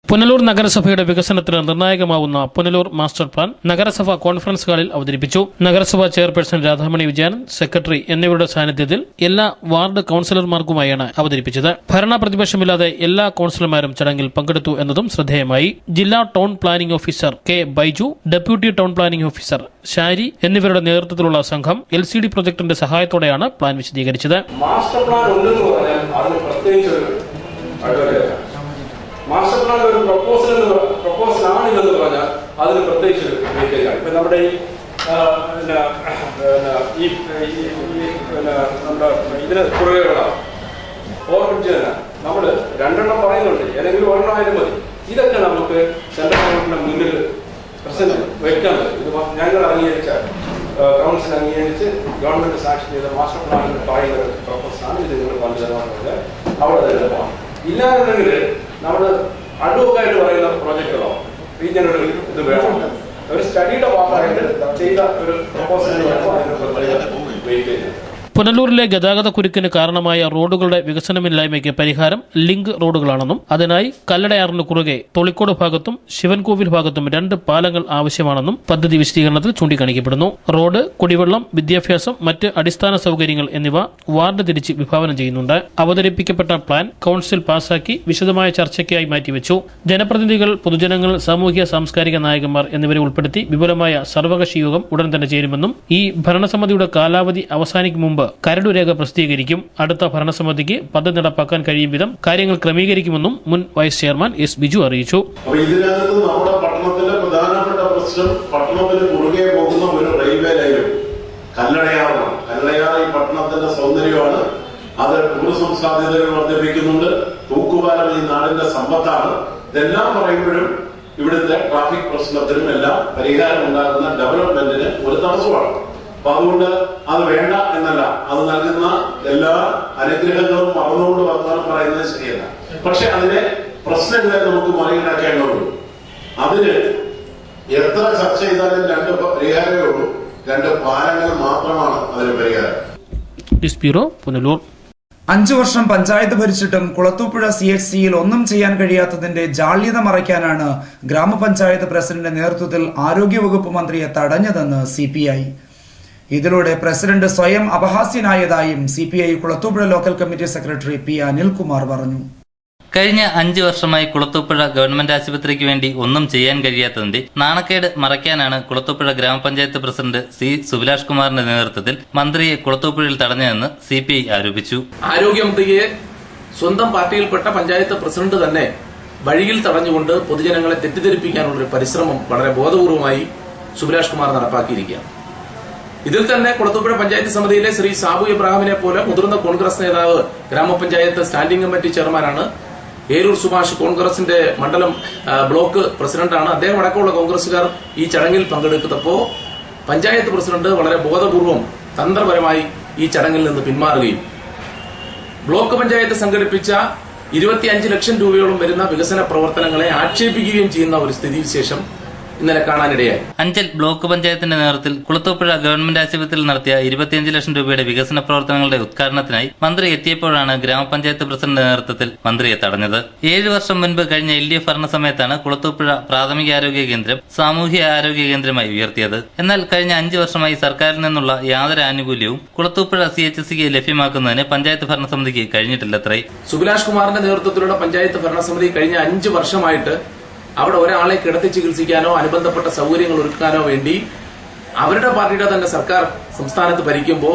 പുനലൂർ നഗരസഭയുടെ വികസനത്തിന് നിർണായകമാവുന്ന പുനലൂർ മാസ്റ്റർ പ്ലാൻ നഗരസഭ കോൺഫറൻസ് ഹാളിൽ അവതരിപ്പിച്ചു. നഗരസഭാ ചെയർപേഴ്സൺ രാധാമണി വിജയൻ, സെക്രട്ടറി എന്നിവരുടെ സാന്നിധ്യത്തിൽ എല്ലാ വാർഡ് കൌൺസിലർമാർക്കുമായാണ് അവതരിപ്പിച്ചത്. ഭരണ പ്രതിപക്ഷമില്ലാതെ എല്ലാ കൌൺസിലർമാരും ചടങ്ങിൽ പങ്കെടുത്തു എന്നതും ശ്രദ്ധേയമായി. ജില്ലാ town planning officer K. Baiju, deputy town planning officer Shari എന്നിവരുടെ നേതൃത്വത്തിലുള്ള സംഘം LCD പ്രൊജക്ടിന്റെ സഹായത്തോടെയാണ് പ്ലാൻ വിശദീകരിച്ചത്. മാസ്റ്റർ പ്ലാൻ ഉണ്ടെന്ന് പറഞ്ഞാൽ അതിന് പ്രത്യേകിച്ച് മാസ്റ്റർ പ്ലാൻ ഒരു പ്രപ്പോസൽ ആണിതെന്ന് പറഞ്ഞാൽ അതിന് പ്രത്യേകിച്ച് വെയിറ്റേജാണ്. ഇപ്പൊ നമ്മുടെ ഇതിന് പുറകെകളാണ് ഓർബിറ്റ് തന്നെ നമ്മൾ 2 പറയുന്നുണ്ട്, ഏതെങ്കിലും 1 ആയാലും മതി. ഇതൊക്കെ നമുക്ക് സെൻട്രൽ ഗവൺമെന്റിന്റെ മുന്നിൽ പ്രസന്റ് വെക്കാൻ പറ്റും. ഇത് ഞങ്ങൾ അംഗീകരിച്ച കൗൺസിൽ അംഗീകരിച്ച് ഗവൺമെന്റ് സാക്ഷൻ ചെയ്ത മാസ്റ്റർ പ്ലാനിൽ പറയുന്ന പ്രപ്പോസലാണ്. ഇത് നിങ്ങൾ പഞ്ചതമാണെന്ന് അവിടെ തന്നെ പോകാം. ഇല്ലാന്നുണ്ടെങ്കിൽ നമ്മൾ അഡ്വക്കായിട്ട് പറയുന്ന പ്രോജക്റ്റുകളോ റീജിയണൽ ഇത് വേണം. ഒരു സ്റ്റഡിയുടെ ഭാഗമായിട്ട് ചെയ്ത ഒരു പ്രപ്പോസൽ വെയിറ്റ്. പുനലൂരിലെ ഗതാഗത കുരുക്കിന് കാരണമായ റോഡുകളുടെ വികസനമില്ലായ്മയ്ക്ക് പരിഹാരം ലിങ്ക് റോഡുകളാണെന്നും അതിനായി കല്ലടയാറിന് കുറുകെ തൊളിക്കോട് ഭാഗത്തും ശിവൻകോവിൽ ഭാഗത്തും 2 പാലങ്ങൾ ആവശ്യമാണെന്നും പദ്ധതി വിശദീകരണത്തിൽ ചൂണ്ടിക്കാണിക്കപ്പെടുന്നു. റോഡ്, കുടിവെള്ളം, വിദ്യാഭ്യാസം, മറ്റ് അടിസ്ഥാന സൌകര്യങ്ങൾ എന്നിവ വാർഡ് തിരിച്ച് വിഭാവനം ചെയ്യുന്നുണ്ട്. അവതരിപ്പിക്കപ്പെട്ട പ്ലാൻ കൌൺസിൽ പാസാക്കി വിശദമായ ചർച്ചയ്ക്കായി മാറ്റിവെച്ചു. ജനപ്രതിനിധികൾ, പൊതുജനങ്ങൾ, സാമൂഹ്യ സാംസ്കാരിക നായകന്മാർ എന്നിവരെ ഉൾപ്പെടുത്തി വിപുലമായ സർവകക്ഷി യോഗം ഉടൻ തന്നെ ചേരുമെന്നും ഈ ഭരണസമിതിയുടെ കാലാവധി അവസാനിക്കും മുമ്പ് കരടുരേഖ പ്രസിദ്ധീകരിക്കും. അടുത്ത ഭരണസമിതിക്ക് പദ്ധതി നടപ്പാക്കാൻ കഴിയും വിധം കാര്യങ്ങൾ ക്രമീകരിക്കുമെന്നും മുൻ വൈസ് ചെയർമാൻ S. ബിജു അറിയിച്ചു. ഇതിനകത്ത് നമ്മുടെ പട്ടണത്തിന്റെ പ്രധാനപ്പെട്ട പ്രശ്നം പട്ടണത്തിന് കുറുകെ പോകുന്ന ഒരു റെയിൽവേ ലൈനും കല്ലടയാറാണ്. കല്ലടയാർ ഈ പട്ടണത്തിന്റെ സൗന്ദര്യമാണ്. അത് ടൂറിസം സാധ്യതകൾ വർദ്ധിപ്പിക്കുന്നുണ്ട്. തൂക്കുപാലം ഈ നാടിന്റെ സമ്പത്താണ്. ഇതെല്ലാം പറയുമ്പോഴും ഇവിടുത്തെ ട്രാഫിക് പ്രശ്നത്തിനും എല്ലാം പരിഹാരം ഉണ്ടാകുന്ന ഡെവലപ്മെന്റിന് ഒരു തടസ്സമാണ്. അപ്പൊ അതുകൊണ്ട് അത് വേണ്ട എന്നല്ല, അത് നൽകുന്ന എല്ലാ അനുഗ്രഹങ്ങളും മറന്നുകൊണ്ട് വർത്തമാനം പറയുന്നത് ശരിയല്ല. പക്ഷെ അതിനെ പ്രശ്നങ്ങളെ നമുക്ക് മറികടക്കേണ്ടതുള്ളൂ. അതിന് എത്ര ചർച്ച ചെയ്താലും 2 പരിഹാരമേ ഉള്ളൂ. 2 പാലങ്ങൾ മാത്രമാണ് അതിന് പരിഹാരം. 5 വർഷം പഞ്ചായത്ത് ഭരിച്ചിട്ടും കുളത്തൂപ്പുഴ CHCയിൽ ഒന്നും ചെയ്യാൻ കഴിയാത്തതിന്റെ ജാള്യത മറയ്ക്കാനാണ് ഗ്രാമപഞ്ചായത്ത് പ്രസിഡന്റ് നേതൃത്വത്തിൽ ആരോഗ്യവകുപ്പ് മന്ത്രിയെ തടഞ്ഞതെന്ന് CPI. ഇതിലൂടെ പ്രസിഡന്റ് സ്വയം അപഹാസ്യനായതായും CPI Kulathupuzha local committee secretary P. Anilkumar പറഞ്ഞു. കഴിഞ്ഞ 5 വർഷമായി കുളത്തൂപ്പുഴ ഗവൺമെന്റ് ആശുപത്രിക്ക് വേണ്ടി ഒന്നും ചെയ്യാൻ കഴിയാത്തതിന്റെ നാണക്കേട് മറയ്ക്കാനാണ് കുളത്തൂപ്പുഴ ഗ്രാമപഞ്ചായത്ത് പ്രസിഡന്റ് C. സുഭിലാഷ് കുമാറിന്റെ നേതൃത്വത്തിൽ മന്ത്രിയെ കുളത്തൂപ്പുഴയിൽ തടഞ്ഞതെന്ന് CPI ആരോപിച്ചു. ആരോഗ്യമന്ത്രിയെ സ്വന്തം പാർട്ടിയിൽപ്പെട്ട പഞ്ചായത്ത് പ്രസിഡന്റ് തന്നെ വഴിയിൽ തടഞ്ഞുകൊണ്ട് പൊതുജനങ്ങളെ തെറ്റിദ്ധരിപ്പിക്കാനുള്ളൊരു പരിശ്രമം വളരെ ബോധപൂർവമായി സുഭിലാഷ് കുമാർ നടപ്പാക്കിയിരിക്കുകയാണ്. ഇതിൽ തന്നെ കുളത്തൂപ്പുഴ പഞ്ചായത്ത് സമിതിയിലെ ശ്രീ സാബു ഇബ്രാഹിമിനെ പോലെ മുതിർന്ന കോൺഗ്രസ് നേതാവ് ഗ്രാമപഞ്ചായത്ത് സ്റ്റാൻഡിംഗ് കമ്മിറ്റി ചെയർമാനാണ്. ഏരൂർ സുഭാഷ് കോൺഗ്രസിന്റെ മണ്ഡലം ബ്ലോക്ക് പ്രസിഡന്റാണ്. അദ്ദേഹം അടക്കമുള്ള കോൺഗ്രസുകാർ ഈ ചടങ്ങിൽ പങ്കെടുത്തപ്പോൾ പഞ്ചായത്ത് പ്രസിഡന്റ് വളരെ ബോധപൂർവം തന്ത്രപരമായി ഈ ചടങ്ങിൽ നിന്ന് പിന്മാറുകയും ബ്ലോക്ക് പഞ്ചായത്ത് സംഘടിപ്പിച്ച 25 ലക്ഷം രൂപയോളം വരുന്ന വികസന പ്രവർത്തനങ്ങളെ ആക്ഷേപിക്കുകയും ചെയ്യുന്ന ഒരു സ്ഥിതിവിശേഷം ഇന്നലെ കാണാനിടയായി. അഞ്ചൽ ബ്ലോക്ക് പഞ്ചായത്തിന്റെ നേതൃത്വത്തിൽ കുളത്തൂപ്പുഴ ഗവൺമെന്റ് ആശുപത്രിയിൽ നടത്തിയ 25 ലക്ഷം രൂപയുടെ വികസന പ്രവർത്തനങ്ങളുടെ ഉദ്ഘാടനത്തിനായി മന്ത്രി എത്തിയപ്പോഴാണ് ഗ്രാമപഞ്ചായത്ത് പ്രസിഡന്റ് നേതൃത്വത്തിൽ മന്ത്രിയെ തടഞ്ഞത്. 7 വർഷം മുൻപ് കഴിഞ്ഞ LDF ഭരണസമയത്താണ് കുളത്തൂപ്പുഴ പ്രാഥമികാരോഗ്യ കേന്ദ്രം സാമൂഹ്യ ആരോഗ്യ കേന്ദ്രമായി ഉയർത്തിയത്. എന്നാൽ കഴിഞ്ഞ 5 വർഷമായി സർക്കാരിൽ നിന്നുള്ള യാതൊരു ആനുകൂല്യവും കുളത്തൂപ്പുഴ CHSക്ക് ലഭ്യമാക്കുന്നതിന് പഞ്ചായത്ത് ഭരണസമിതിക്ക് കഴിഞ്ഞിട്ടില്ലത്രേ. സുബിലാഷ് കുമാറിന്റെ നേതൃത്വത്തിലുള്ള പഞ്ചായത്ത് ഭരണസമിതി കഴിഞ്ഞ 5 വർഷമായിട്ട് അവിടെ ഒരാളെ കിടത്തി ചികിത്സിക്കാനോ അനുബന്ധപ്പെട്ട സൗകര്യങ്ങൾ ഒരുക്കാനോ വേണ്ടി അവരുടെ പാർട്ടിയുടെ തന്നെ സർക്കാർ സംസ്ഥാനത്ത് ഭരിക്കുമ്പോൾ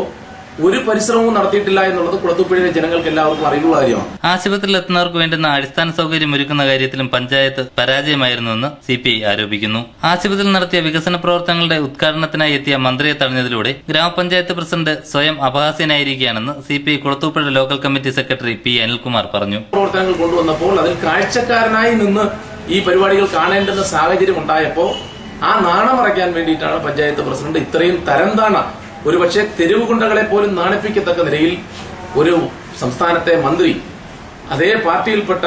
ഒരു പരിശ്രമവും നടത്തിയിട്ടില്ല എന്നുള്ളത് കുളത്തൂപ്പുഴയിലെ ജനങ്ങൾക്ക് എല്ലാവർക്കും അറിവുള്ള കാര്യമാണ്. ആശുപത്രിയിൽ എത്തുന്നവർക്ക് വേണ്ടുന്ന അടിസ്ഥാന സൗകര്യം ഒരുക്കുന്ന കാര്യത്തിലും പഞ്ചായത്ത് പരാജയമായിരുന്നുവെന്ന് CPI ആരോപിക്കുന്നു. ആശുപത്രിയിൽ നടത്തിയ വികസന പ്രവർത്തനങ്ങളുടെ ഉദ്ഘാടനത്തിനായി എത്തിയ മന്ത്രിയെ തടഞ്ഞതിലൂടെ ഗ്രാമപഞ്ചായത്ത് പ്രസിഡന്റ് സ്വയം അപഹാസ്യനായിരിക്കുകയാണെന്ന് CPI Kulathupuzha local committee secretary P. Anilkumar പറഞ്ഞു. പ്രവർത്തനങ്ങൾ കൊണ്ടുവന്നപ്പോൾ അതിൽ കാഴ്ചക്കാരനായി നിന്ന് ഈ പരിപാടികൾ കാണേണ്ടുന്ന സാഹചര്യം ഉണ്ടായപ്പോൾ ആ നാണമറയ്ക്കാൻ വേണ്ടിയിട്ടാണ് പഞ്ചായത്ത് പ്രസിഡന്റ് ഇത്രയും തരംതാണ ഒരുപക്ഷെ തെരുവ് ഗുണ്ടകളെ പോലും നാണിപ്പിക്കത്തക്ക നിലയിൽ ഒരു സംസ്ഥാനത്തെ മന്ത്രി അതേ പാർട്ടിയിൽപ്പെട്ട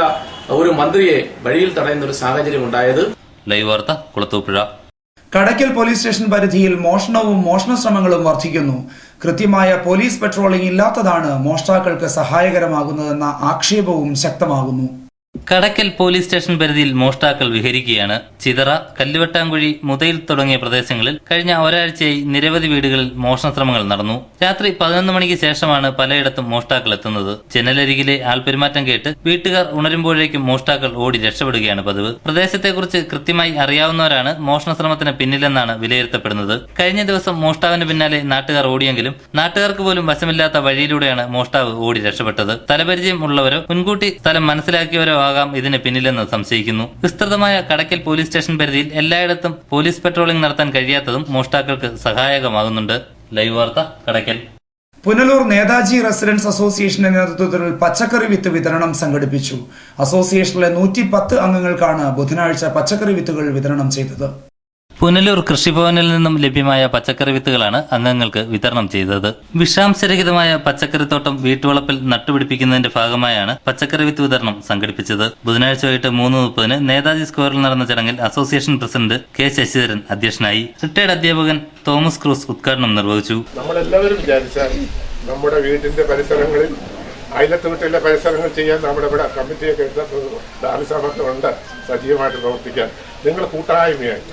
ഒരു മന്ത്രിയെ വഴിയിൽ തടയുന്ന ഒരു സാഹചര്യം ഉണ്ടായത്. ലൈവ് വാർത്ത കുളത്തൂപ്പുഴ. കടയ്ക്കൽ പോലീസ് സ്റ്റേഷൻ പരിധിയിൽ മോഷണവും മോഷണശ്രമങ്ങളും വർദ്ധിക്കുന്നു. കൃത്യമായ പോലീസ് പെട്രോളിംഗ് ഇല്ലാത്തതാണ് മോഷ്ടാക്കൾക്ക് സഹായകരമാകുന്നതെന്ന ആക്ഷേപവും ശക്തമാകുന്നു. കടയ്ക്കൽ പോലീസ് സ്റ്റേഷൻ പരിധിയിൽ മോഷ്ടാക്കൾ വിഹരിക്കുകയാണ്. ചിതറ, കല്ലുവട്ടാങ്കുഴി, മുതയിൽ തുടങ്ങിയ പ്രദേശങ്ങളിൽ കഴിഞ്ഞ ഒരാഴ്ചയായി നിരവധി വീടുകളിൽ മോഷണശ്രമങ്ങൾ നടന്നു. രാത്രി 11 മണിക്ക് ശേഷമാണ് പലയിടത്തും മോഷ്ടാക്കൾ എത്തുന്നത്. ജനലരികിലെ ആൾപെരുമാറ്റം കേട്ട് വീട്ടുകാർ ഉണരുമ്പോഴേക്കും മോഷ്ടാക്കൾ ഓടി രക്ഷപ്പെടുകയാണ് പതിവ്. പ്രദേശത്തെക്കുറിച്ച് കൃത്യമായി അറിയാവുന്നവരാണ് മോഷണശ്രമത്തിന് പിന്നിലെന്നാണ് വിലയിരുത്തപ്പെടുന്നത്. കഴിഞ്ഞ ദിവസം മോഷ്ടാവിന് പിന്നാലെ നാട്ടുകാർ ഓടിയെങ്കിലും നാട്ടുകാർക്ക് പോലും വശമില്ലാത്ത വഴിയിലൂടെയാണ് മോഷ്ടാവ് ഓടി രക്ഷപ്പെട്ടത്. സ്ഥലപരിചയം ഉള്ളവരോ മുൻകൂട്ടി സ്ഥലം മനസ്സിലാക്കിയവരോ ആകാം ഇതിന് പിന്നിലെന്ന് സംശയിക്കുന്നു. വിസ്തൃതമായ കടയ്ക്കൽ പോലീസ് സ്റ്റേഷൻ പരിധിയിൽ എല്ലായിടത്തും പോലീസ് പെട്രോളിംഗ് നടത്താൻ കഴിയാത്തതും മോഷ്ടാക്കൾക്ക് സഹായകമാകുന്നുണ്ട്. ലൈവ് വാർത്ത കടയ്ക്കൽ. പുനലൂർ നേതാജി റെസിഡൻസ് അസോസിയേഷന്റെ നേതൃത്വത്തിൽ പച്ചക്കറി വിത്ത് വിതരണം സംഘടിപ്പിച്ചു. അസോസിയേഷനിലെ 110 അംഗങ്ങൾക്കാണ് ബുധനാഴ്ച പച്ചക്കറി വിത്തുകൾ വിതരണം ചെയ്തത്. പുനലൂർ കൃഷിഭവനിൽ നിന്നും ലഭ്യമായ പച്ചക്കറി വിത്തുകളാണ് അംഗങ്ങൾക്ക് വിതരണം ചെയ്തത്. വിഷാംശരഹിതമായ പച്ചക്കറിത്തോട്ടം വീട്ടുവളപ്പിൽ നട്ടുപിടിപ്പിക്കുന്നതിന്റെ ഭാഗമായാണ് പച്ചക്കറി വിത്ത് വിതരണം സംഘടിപ്പിച്ചത്. ബുധനാഴ്ച വൈകിട്ട് 3:30 നേതാജി സ്ക്വയറിൽ നടന്ന ചടങ്ങിൽ അസോസിയേഷൻ പ്രസിഡന്റ് K. ശശിധരൻ അധ്യക്ഷനായി. റിട്ടയർഡ് അധ്യാപകൻ തോമസ് ക്രൂസ് ഉദ്ഘാടനം നിർവഹിച്ചു. നമ്മളെല്ലാവരും വിചാരിച്ചാൽ നമ്മുടെ വീടിന്റെ പരിസരങ്ങളിൽ അയലത്ത് വീട്ടിലെ പരിസരങ്ങൾ ചെയ്യാൻ നമ്മുടെ ഇവിടെ കമ്മിറ്റിയൊക്കെ ദാനസമത്വമുണ്ട് സജീവമായിട്ട് പ്രവർത്തിക്കാൻ. നിങ്ങൾ കൂട്ടായ്മയായി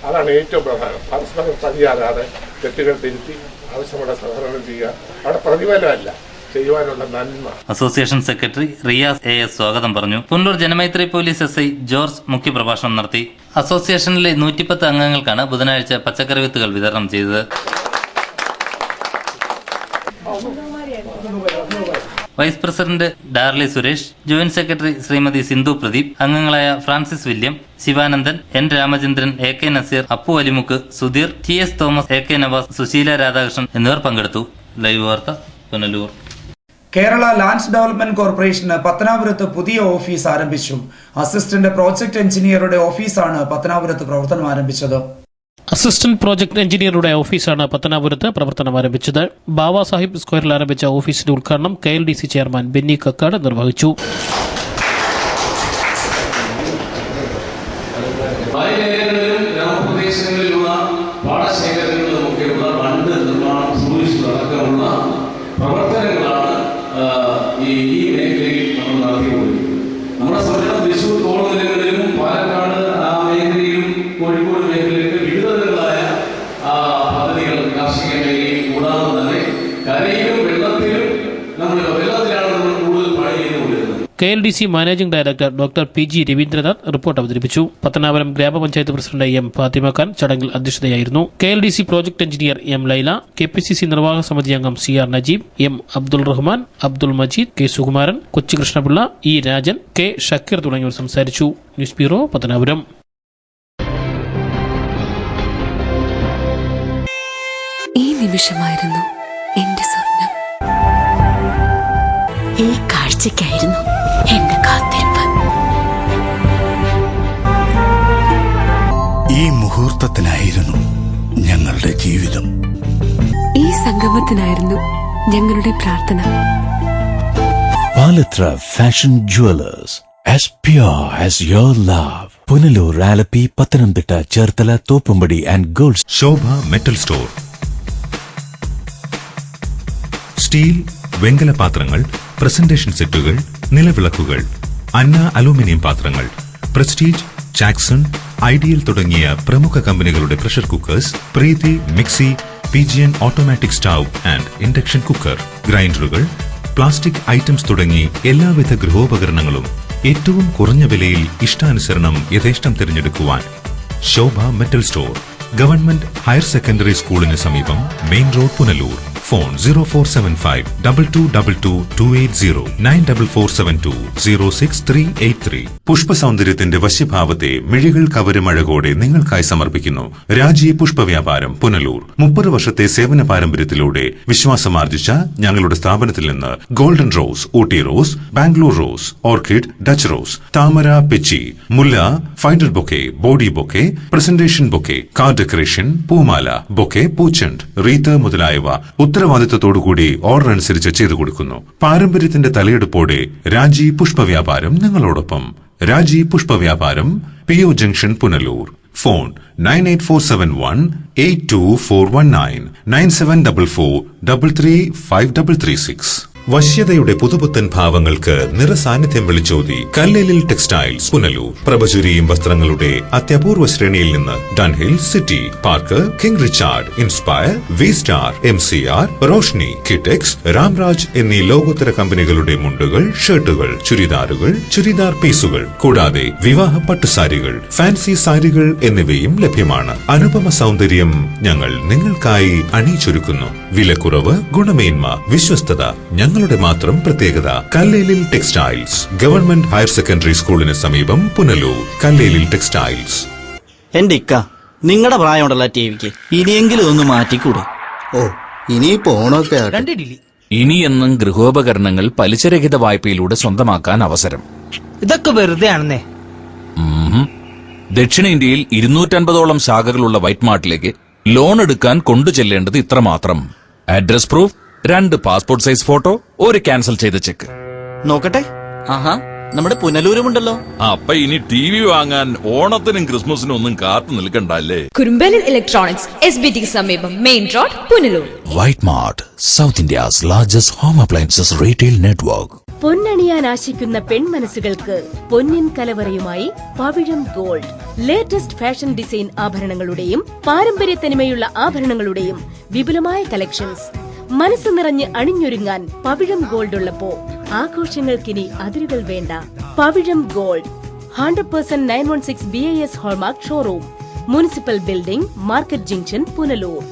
അതാണ് ഏറ്റവും പ്രധാനം. പരസ്പരം ചതിയാകാതെ തെറ്റുകൾ തിരുത്തി ആവശ്യമുള്ള സഹകരണം ചെയ്യുക. അവിടെ പ്രതിഫലമല്ല, ചെയ്യുവാനുള്ള നന്മ. അസോസിയേഷൻ സെക്രട്ടറി റിയാസ് AS സ്വാഗതം പറഞ്ഞു. Punalur Janamaithri police SI George മുഖ്യപ്രഭാഷണം നടത്തി. അസോസിയേഷനിലെ 110 അംഗങ്ങൾക്കാണ് ബുധനാഴ്ച പച്ചക്കറി വിത്തുകൾ വിതരണം ചെയ്തത്. Vice president Darly Suresh, joint secretary Shrimati Sindhu Pradeep, അംഗങ്ങളായ Francis William, Sivanandan, N. Ramachandran, AK Nazeer, Appu Alimukku, Sudheer, TS Thomas, AK Navas, Susheela Radhakrishnan എന്നിവർ പങ്കെടുത്തു. ലൈവ് വാർത്ത പുനലൂർ. കേരള ലാൻഡ് ഡെവലപ്മെന്റ് കോർപ്പറേഷന് പത്തനാപുരത്ത് പുതിയ ഓഫീസ് ആരംഭിച്ചു. അസിസ്റ്റന്റ് പ്രോജക്ട് എഞ്ചിനീയറുടെ ഓഫീസാണ് പത്തനാപുരത്ത് പ്രവർത്തനം ആരംഭിച്ചത്. അസിസ്റ്റന്റ് പ്രോജക്ട് എഞ്ചിനീയറുടെ ഓഫീസാണ് പത്തനാപുരത്ത് പ്രവർത്തനം ആരംഭിച്ചത്. ബാബാ സാഹിബ് സ്ക്വയറിൽ ആരംഭിച്ച ഓഫീസിന്റെ ഉദ്ഘാടനം KLDC ചെയർമാൻ ബെന്നി കക്കാട് നിർവഹിച്ചു. ഗ്രാമപ്രദേശങ്ങളിലുള്ള പാടശേഖരങ്ങളിലുമൊക്കെയുള്ള ബണ്ട് നിർമ്മാണം അടക്കമുള്ള പ്രവർത്തനങ്ങളാണ് ഈ മേഖലയിൽ നമ്മൾ നടത്തിക്കൊണ്ടിരിക്കുന്നത്. നമ്മുടെ സംസ്ഥാനം തൃശൂർ തോട് നിലകളിലും പാലക്കാട് ആ മേഖലയിലും കോഴിക്കോട് മേഖലയിലൊക്കെ വിവിധങ്ങളായ പദ്ധതികൾ കാർഷിക മേഖലയിൽ കൂടാതെ തന്നെ കരയിലും വെള്ളത്തിലും വെള്ളത്തിലാണ് നമ്മൾ കൂടുതൽ മഴ ചെയ്തുകൊണ്ടിരുന്നത്. KLDC managing director doctor PG Raveendranath report അവതരിപ്പിച്ചു. പത്തനാപുരം ഗ്രാമപഞ്ചായത്ത് പ്രസിഡന്റ് M. ഫാത്തിമ ഖാൻ ചടങ്ങിൽ അധ്യക്ഷതയായിരുന്നു. KLDC project engineer M. Laila, KPCC നിർവാഹക സമിതി അംഗം CR Najeeb, M. Abdul Rahman, Abdul Majeed, K. Sukumaran, കൊച്ചികൃഷ്ണപിള്ള, E. Rajan, K. Shakir തുടങ്ങിയവർ സംസാരിച്ചു. News bureau Pathanapuram. ഈ നിമിഷമായിരുന്നു എന്റെ സ്വപ്നം. ഈ കാഴ്ചയ്ക്കായിരുന്നു എന്റെ കാത്തിരിപ്പ്. ഈ മുഹൂർത്തത്തിനായിരുന്നു ഞങ്ങളുടെ ജീവിതം. ഈ സംഗമത്തിനായിരുന്നു ഞങ്ങളുടെ പ്രാർത്ഥന. Palathra fashion jewellers, as pure as your love. Punalur, Alleppey, Pathanamthitta, Cherthala, Thoppumpady and gold. Shobha metal store. Steel, വെങ്കല പാത്രങ്ങൾ, പ്രസന്റേഷൻ സെറ്റുകൾ, നിലവിളക്കുകൾ, അന്ന അലൂമിനിയം പാത്രങ്ങൾ, പ്രസ്റ്റീജ്, ജാക്സൺ, ഐഡിയൽ തുടങ്ങിയ പ്രമുഖ കമ്പനികളുടെ pressure cookers, Preethi mixie, Pigeon automatic stove and induction cooker, ഗ്രൈൻഡറുകൾ, പ്ലാസ്റ്റിക് ഐറ്റംസ് തുടങ്ങി എല്ലാവിധ ഗൃഹോപകരണങ്ങളും ഏറ്റവും കുറഞ്ഞ വിലയിൽ ഇഷ്ടാനുസരണം യഥേഷ്ടം തിരഞ്ഞെടുക്കുവാൻ Shobha metal store, government higher secondary സ്കൂളിന് സമീപം, മെയിൻ റോഡ്, പുനലൂർ. ഫോൺ 0475 2222 280 94472 06383. പുഷ്പസൗന്ദര്യത്തിന്റെ വശ്യഭാവത്തെ മിഴികൾ കവരും അഴകോടെ നിങ്ങൾക്കായി സമർപ്പിക്കുന്നു രാജി പുഷ്പവ്യാപാരം, പുനലൂർ. 30 വർഷത്തെ സേവന പാരമ്പര്യത്തിലൂടെ വിശ്വാസമാർജിച്ച ഞങ്ങളുടെ സ്ഥാപനത്തിൽ നിന്ന് golden rose, Ooty rose, Bangalore rose, orchid, Dutch rose, താമര, പിച്ചി, മുല്ല, ഫൈഡർ bouquet, body bouquet, presentation bouquet, car decoration, പൂമാല, ബൊക്കെ, പൂച്ചെണ്ട്, റീത്ത് മുതലായവ ഉത്തരവാദിത്തത്തോടുകൂടി ഓർഡർ അനുസരിച്ച് ചെയ്തു കൊടുക്കുന്നു. പാരമ്പര്യത്തിന്റെ തലയെടുപ്പോടെ രാജി പുഷ്പവ്യാപാരം നിങ്ങളോടൊപ്പം. രാജി പുഷ്പവ്യാപാരം, PO ജംഗ്ഷൻ, പുനലൂർ. ഫോൺ 98471 82419 9744 33536. വശ്യതയുടെ പുതുപുത്തൻ ഭാവങ്ങൾക്ക് നിറസാന്നിധ്യം വിളിച്ചോതി കല്ലേലിൽ ടെക്സ്റ്റൈൽസ്, പുനലൂർ. പ്രഭചുരിയും വസ്ത്രങ്ങളുടെ അത്യപൂർവ ശ്രേണിയിൽ നിന്ന് Dunhill, City, Park, King Richard, Inspire, V Star, MCR, Roshni, Kitex, Ramraj എന്നീ ലോകോത്തര കമ്പനികളുടെ മുണ്ടുകൾ, ഷർട്ടുകൾ, ചുരിദാറുകൾ, ചുരിദാർ പീസുകൾ, കൂടാതെ വിവാഹ പട്ടുസാരികൾ, ഫാൻസി സാരികൾ എന്നിവയും ലഭ്യമാണ്. അനുപമ സൗന്ദര്യം ഞങ്ങൾ നിങ്ങൾക്കായി അണിയിച്ചൊരുക്കുന്നു. വിലക്കുറവ്, ഗുണമേന്മ, വിശ്വസ്തത ഞങ്ങളുടെ മാത്രം പ്രത്യേകത. കല്ലേലിൽ ടെക്സ്റ്റൈൽസ്, ഗവൺമെന്റ് ഹയർ സെക്കൻഡറി സ്കൂളിന് സമീപം, പുനലൂർ. കല്ലേലിൽ ടെക്സ്റ്റൈൽസ്. എന്റെ ഇക്ക, നിങ്ങളുടെ പ്രായമുണ്ടല്ലോ ടിവിക്ക്, ഇനിയെങ്കിലും ഒന്ന് മാറ്റിക്കൂടെ? ഓ, ഇനിയിപ്പോ ഓണമൊക്കെ ഇനിയെന്നും ഗൃഹോപകരണങ്ങൾ പലിശരഹിത വായ്പയിലൂടെ സ്വന്തമാക്കാൻ അവസരം. ഇതൊക്കെ വെറുതെ ആണെന്നേ. ദക്ഷിണേന്ത്യയിൽ 250ഓളം ശാഖകളുള്ള വൈറ്റ് മാർട്ടിലേക്ക് ലോൺ എടുക്കാൻ കൊണ്ടുചെല്ലേണ്ടത് ഇത്രമാത്രം: address proof, 2 passport size photo, 1 cancel ചെയ്ത ചെക്ക്. നോക്കട്ടെ. ആഹാ, നമ്മുടെ പുനലൂരുമുണ്ടല്ലോ. അപ്പൊ ഇനി TV വാങ്ങാൻ ഓണത്തിനും ക്രിസ്മസിനും ഒന്നും കാത്തു നിൽക്കണ്ടല്ലേ. കുറുമ്പലിൽ ഇലക്ട്രോണിക്സ്, SBT സമീപം, main road, Punalur. White mart, south India's largest home appliances retail network. പൊന്നണിയാൻ ആശിക്കുന്ന പെൺമനസ്സുകൾക്ക് പൊന്നിൻ കലവറയുമായി Pavizham gold. Latest fashion design ആഭരണങ്ങളുടെയും പാരമ്പര്യ തനിമയുള്ള ആഭരണങ്ങളുടെയും വിപുലമായ കളക്ഷൻസ്. മനസ്സ് നിറഞ്ഞ് അണിഞ്ഞൊരുങ്ങാൻ പവിഴം ഗോൾഡ് ഉള്ളപ്പോ ആഘോഷങ്ങൾക്കിനി അതിരുകൾ വേണ്ട. Pavizham gold, 100% 916 BIS hallmark showroom, municipal building, market junction, Punalur.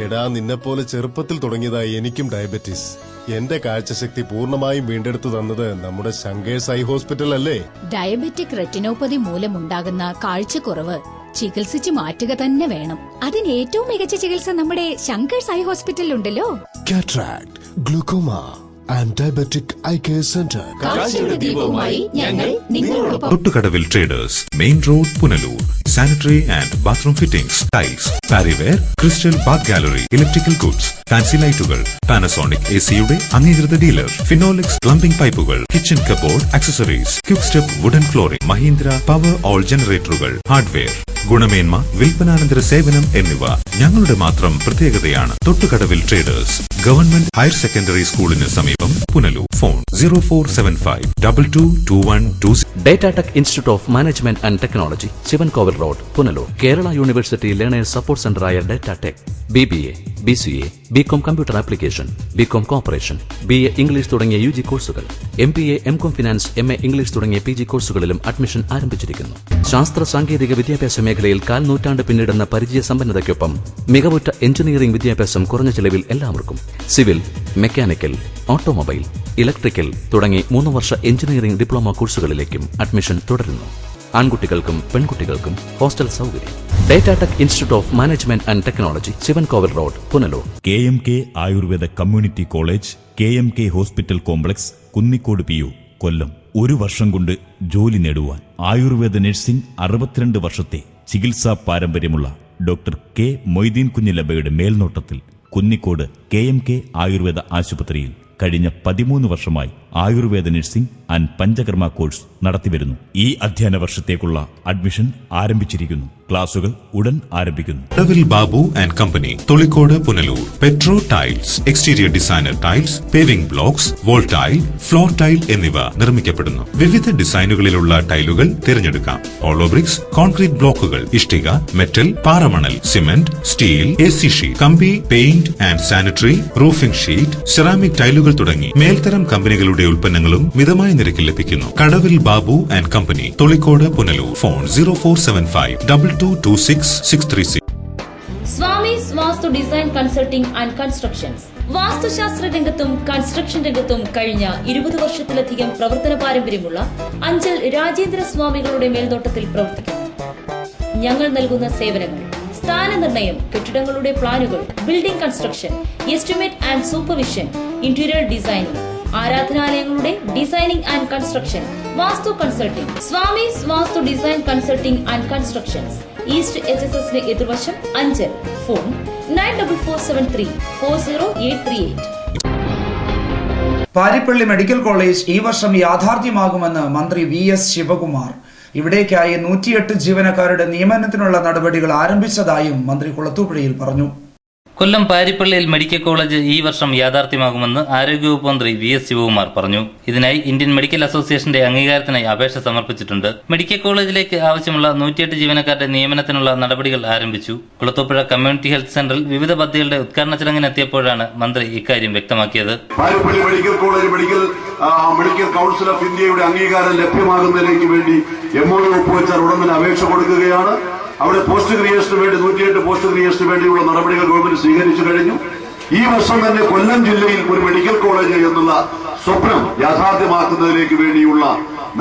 എടാ, നിന്നെപ്പോലെ ചെറുപ്പത്തിൽ തുടങ്ങിയതായി എനിക്കും ഡയബറ്റീസ്. എന്റെ കാഴ്ചശക്തി പൂർണ്ണമായും വീണ്ടെടുത്തു തന്നത് നമ്മുടെ ശങ്കേഴ്സ് ഐ ഹോസ്പിറ്റൽ അല്ലേ. ഡയബറ്റിക് റെറ്റിനോപ്പതി മൂലമുണ്ടാകുന്ന കാഴ്ചക്കുറവ് ചികിത്സിച്ച് മാറ്റുക തന്നെ വേണം. അതിന് ഏറ്റവും മികച്ച ചികിത്സ നമ്മുടെ ശങ്കേഴ്സ് ഐ ഹോസ്പിറ്റലിലുണ്ടല്ലോ. Cataract, glaucoma and diabetic eye care centre. Thottukadavil traders, main road, Punalur. Sanitary and bathroom fittings, tiles, Parryware, crystal bath gallery, electrical goods, fancy ലൈറ്റുകൾ, പാനസോണിക് AC-യുടെ അംഗീകൃത ഡീലർ, ഫിനോലിക്സ് പ്ലംബിംഗ് പൈപ്പുകൾ, kitchen cupboard accessories, quick step wooden flooring, Mahindra Powerol ജനറേറ്ററുകൾ, hardware, ഗുണമേന്മ, വിൽപ്പനാനന്തര സേവനം എന്നിവ ഞങ്ങളുടെ മാത്രം പ്രത്യേകതയാണ്. Thottukadavil traders, government higher secondary സ്കൂളിന് സമീപം, Punalur. Phone 0475 222120. ഡേറ്റാടെക് institute of management and technology, Sivankovil road, Punalur. Kerala university learners support സെന്ററായ Datatech BBA, BCA, BCom computer application, BCom corporation, BA English തുടങ്ങിയ UG കോഴ്സുകൾ, MPA, MCom finance, MA English തുടങ്ങിയ PG കോഴ്സുകളിലും admission ആരംഭിച്ചിരിക്കുന്നു. ശാസ്ത്ര സാങ്കേതിക വിദ്യാഭ്യാസ മേഖലയിൽ 4 നൂറ്റാണ്ട് പിന്നിടുന്ന പരിചയ സമ്പന്നതയ്ക്കൊപ്പം മികവുറ്റ എഞ്ചിനീയറിംഗ് വിദ്യാഭ്യാസം കുറഞ്ഞ ചെലവിൽ എല്ലാവർക്കും. സിവിൽ, മെക്കാനിക്കൽ, ഓട്ടോമൊബൈൽ, ഇലക്ട്രിക്കൽ തുടങ്ങി 3 വർഷ എഞ്ചിനീയറിംഗ് ഡിപ്ലോമ കോഴ്സുകളിലേക്കും അഡ്മിഷൻ തുടരുന്നു. ആൺകുട്ടികൾക്കും പെൺകുട്ടികൾക്കും ഹോസ്റ്റൽ സൗകര്യം. Datatech institute of management and technology, Sivankovil road, Punalur. KMK Ayurveda community college, KMK hospital complex, Kunnicode PU, Kollam. 1 വർഷം കൊണ്ട് ജോലി നേടുവാൻ ആയുർവേദ നഴ്സിംഗ് 62 വർഷത്തെ ചികിത്സാ പാരമ്പര്യമുള്ള ഡോക്ടർ K. മൊയ്തീൻ കുഞ്ഞ് ലബയുടെ മേൽനോട്ടത്തിൽ കുന്നിക്കോട് KMK ആയുർവേദ ആശുപത്രിയിൽ കഴിഞ്ഞ 13 വർഷമായി Ayurveda nursing and Panchakarma course നടത്തിവരുന്നു. ഈ അധ്യയന വർഷത്തേക്കുള്ള അഡ്മിഷൻ ആരംഭിച്ചിരിക്കുന്നു. ക്ലാസുകൾ ഉടൻ ആരംഭിക്കുന്നു. Kadavil Babu and company, Tholicode, Punalur. Petro tiles, exterior designer tiles, paving blocks, wall tile, floor tile എന്നിവ നിർമ്മിക്കപ്പെടുന്നു. വിവിധ ഡിസൈനുകളിലുള്ള ടൈലുകൾ തിരഞ്ഞെടുക്കാം. ഹോളോ ബ്രിക്സ്, കോൺക്രീറ്റ് ബ്ലോക്കുകൾ, ഇഷ്ടിക, മെറ്റൽ, പാറമണൽ, സിമന്റ്, സ്റ്റീൽ, AC ഷീറ്റ്, കമ്പി, paint and sanitary, roofing sheet, ceramic ടൈലുകൾ തുടങ്ങി മേൽത്തരം കമ്പനികളുടെ ഉൽപ്പന്നങ്ങളും മിതമായ നിരക്കിൽ ലഭിക്കുന്നു. Kadavil Babu and company, Tholicode, Punalur. Phone 0475222636. Swamis Vastu design consulting and constructions. വാസ്തുശാസ്ത്ര രംഗത്തും കൺസ്ട്രക്ഷൻ രംഗത്തും കഴിഞ്ഞ 20 വർഷത്തിലധികം പ്രവർത്തന പാരമ്പര്യമുള്ള അഞ്ചൽ രാജേന്ദ്ര സ്വാമികളുടെ മേൽനോട്ടത്തിൽ പ്രവർത്തിക്കുന്നു. ഞങ്ങൾ നൽകുന്ന സേവനങ്ങൾ: സ്ഥാനനിർണയം, കെട്ടിടങ്ങളുടെ പ്ലാനുകൾ, building construction, estimate and supervision, interior designing, ആരാധനാലയങ്ങളുടെ designing and construction, Vastu consulting. Swamis Vastu design consulting and constructions, east HSSന് എതിർവശം, Anchal. Phone 9447340838. Parippally medical college ഈ വർഷം യാഥാർത്ഥ്യമാകുമെന്ന് മന്ത്രി VS ശിവകുമാർ. ഇവിടേക്കായി 108 ജീവനക്കാരുടെ നിയമനത്തിനുള്ള നടപടികൾ ആരംഭിച്ചതായും മന്ത്രി കുളത്തൂപ്പുഴയിൽ പറഞ്ഞു. കൊല്ലം പാരിപ്പള്ളിയിൽ മെഡിക്കൽ കോളേജ് ഈ വർഷം യാഥാർത്ഥ്യമാകുമെന്ന് ആരോഗ്യവകുപ്പ് മന്ത്രി VS ശിവകുമാർ പറഞ്ഞു. ഇതിനായി ഇന്ത്യൻ മെഡിക്കൽ അസോസിയേഷന്റെ അംഗീകാരത്തിനായി അപേക്ഷ സമർപ്പിച്ചിട്ടുണ്ട്. മെഡിക്കൽ കോളേജിലേക്ക് ആവശ്യമുള്ള 108 ജീവനക്കാരുടെ നിയമനത്തിനുള്ള നടപടികൾ ആരംഭിച്ചു. കുളത്തൂപ്പുഴ കമ്മ്യൂണിറ്റി ഹെൽത്ത് സെന്ററിൽ വിവിധ പദ്ധതികളുടെ ഉദ്ഘാടന ചടങ്ങിനെത്തിയപ്പോഴാണ് മന്ത്രി ഇക്കാര്യം വ്യക്തമാക്കിയത്. Parippally medical college medical council of ഇന്ത്യയുടെ അംഗീകാരം ലഭ്യമാകുന്നതിലേക്ക് വേണ്ടി MOU ഒപ്പുവെച്ചാൽ ഉടൻ തന്നെ അപേക്ഷ കൊടുക്കുകയാണ്. അവിടെ പോസ്റ്റ് ക്രിയേഷന് വേണ്ടി 108 പോസ്റ്റ് ക്രിയേഷന് വേണ്ടിയുള്ള നടപടികൾ ഗവൺമെന്റ് സ്വീകരിച്ചു കഴിഞ്ഞു. ഈ വർഷം തന്നെ കൊല്ലം ജില്ലയിൽ ഒരു മെഡിക്കൽ കോളേജ് എന്നുള്ള സ്വപ്നം യാഥാർത്ഥ്യമാക്കുന്നതിലേക്ക് വേണ്ടിയുള്ള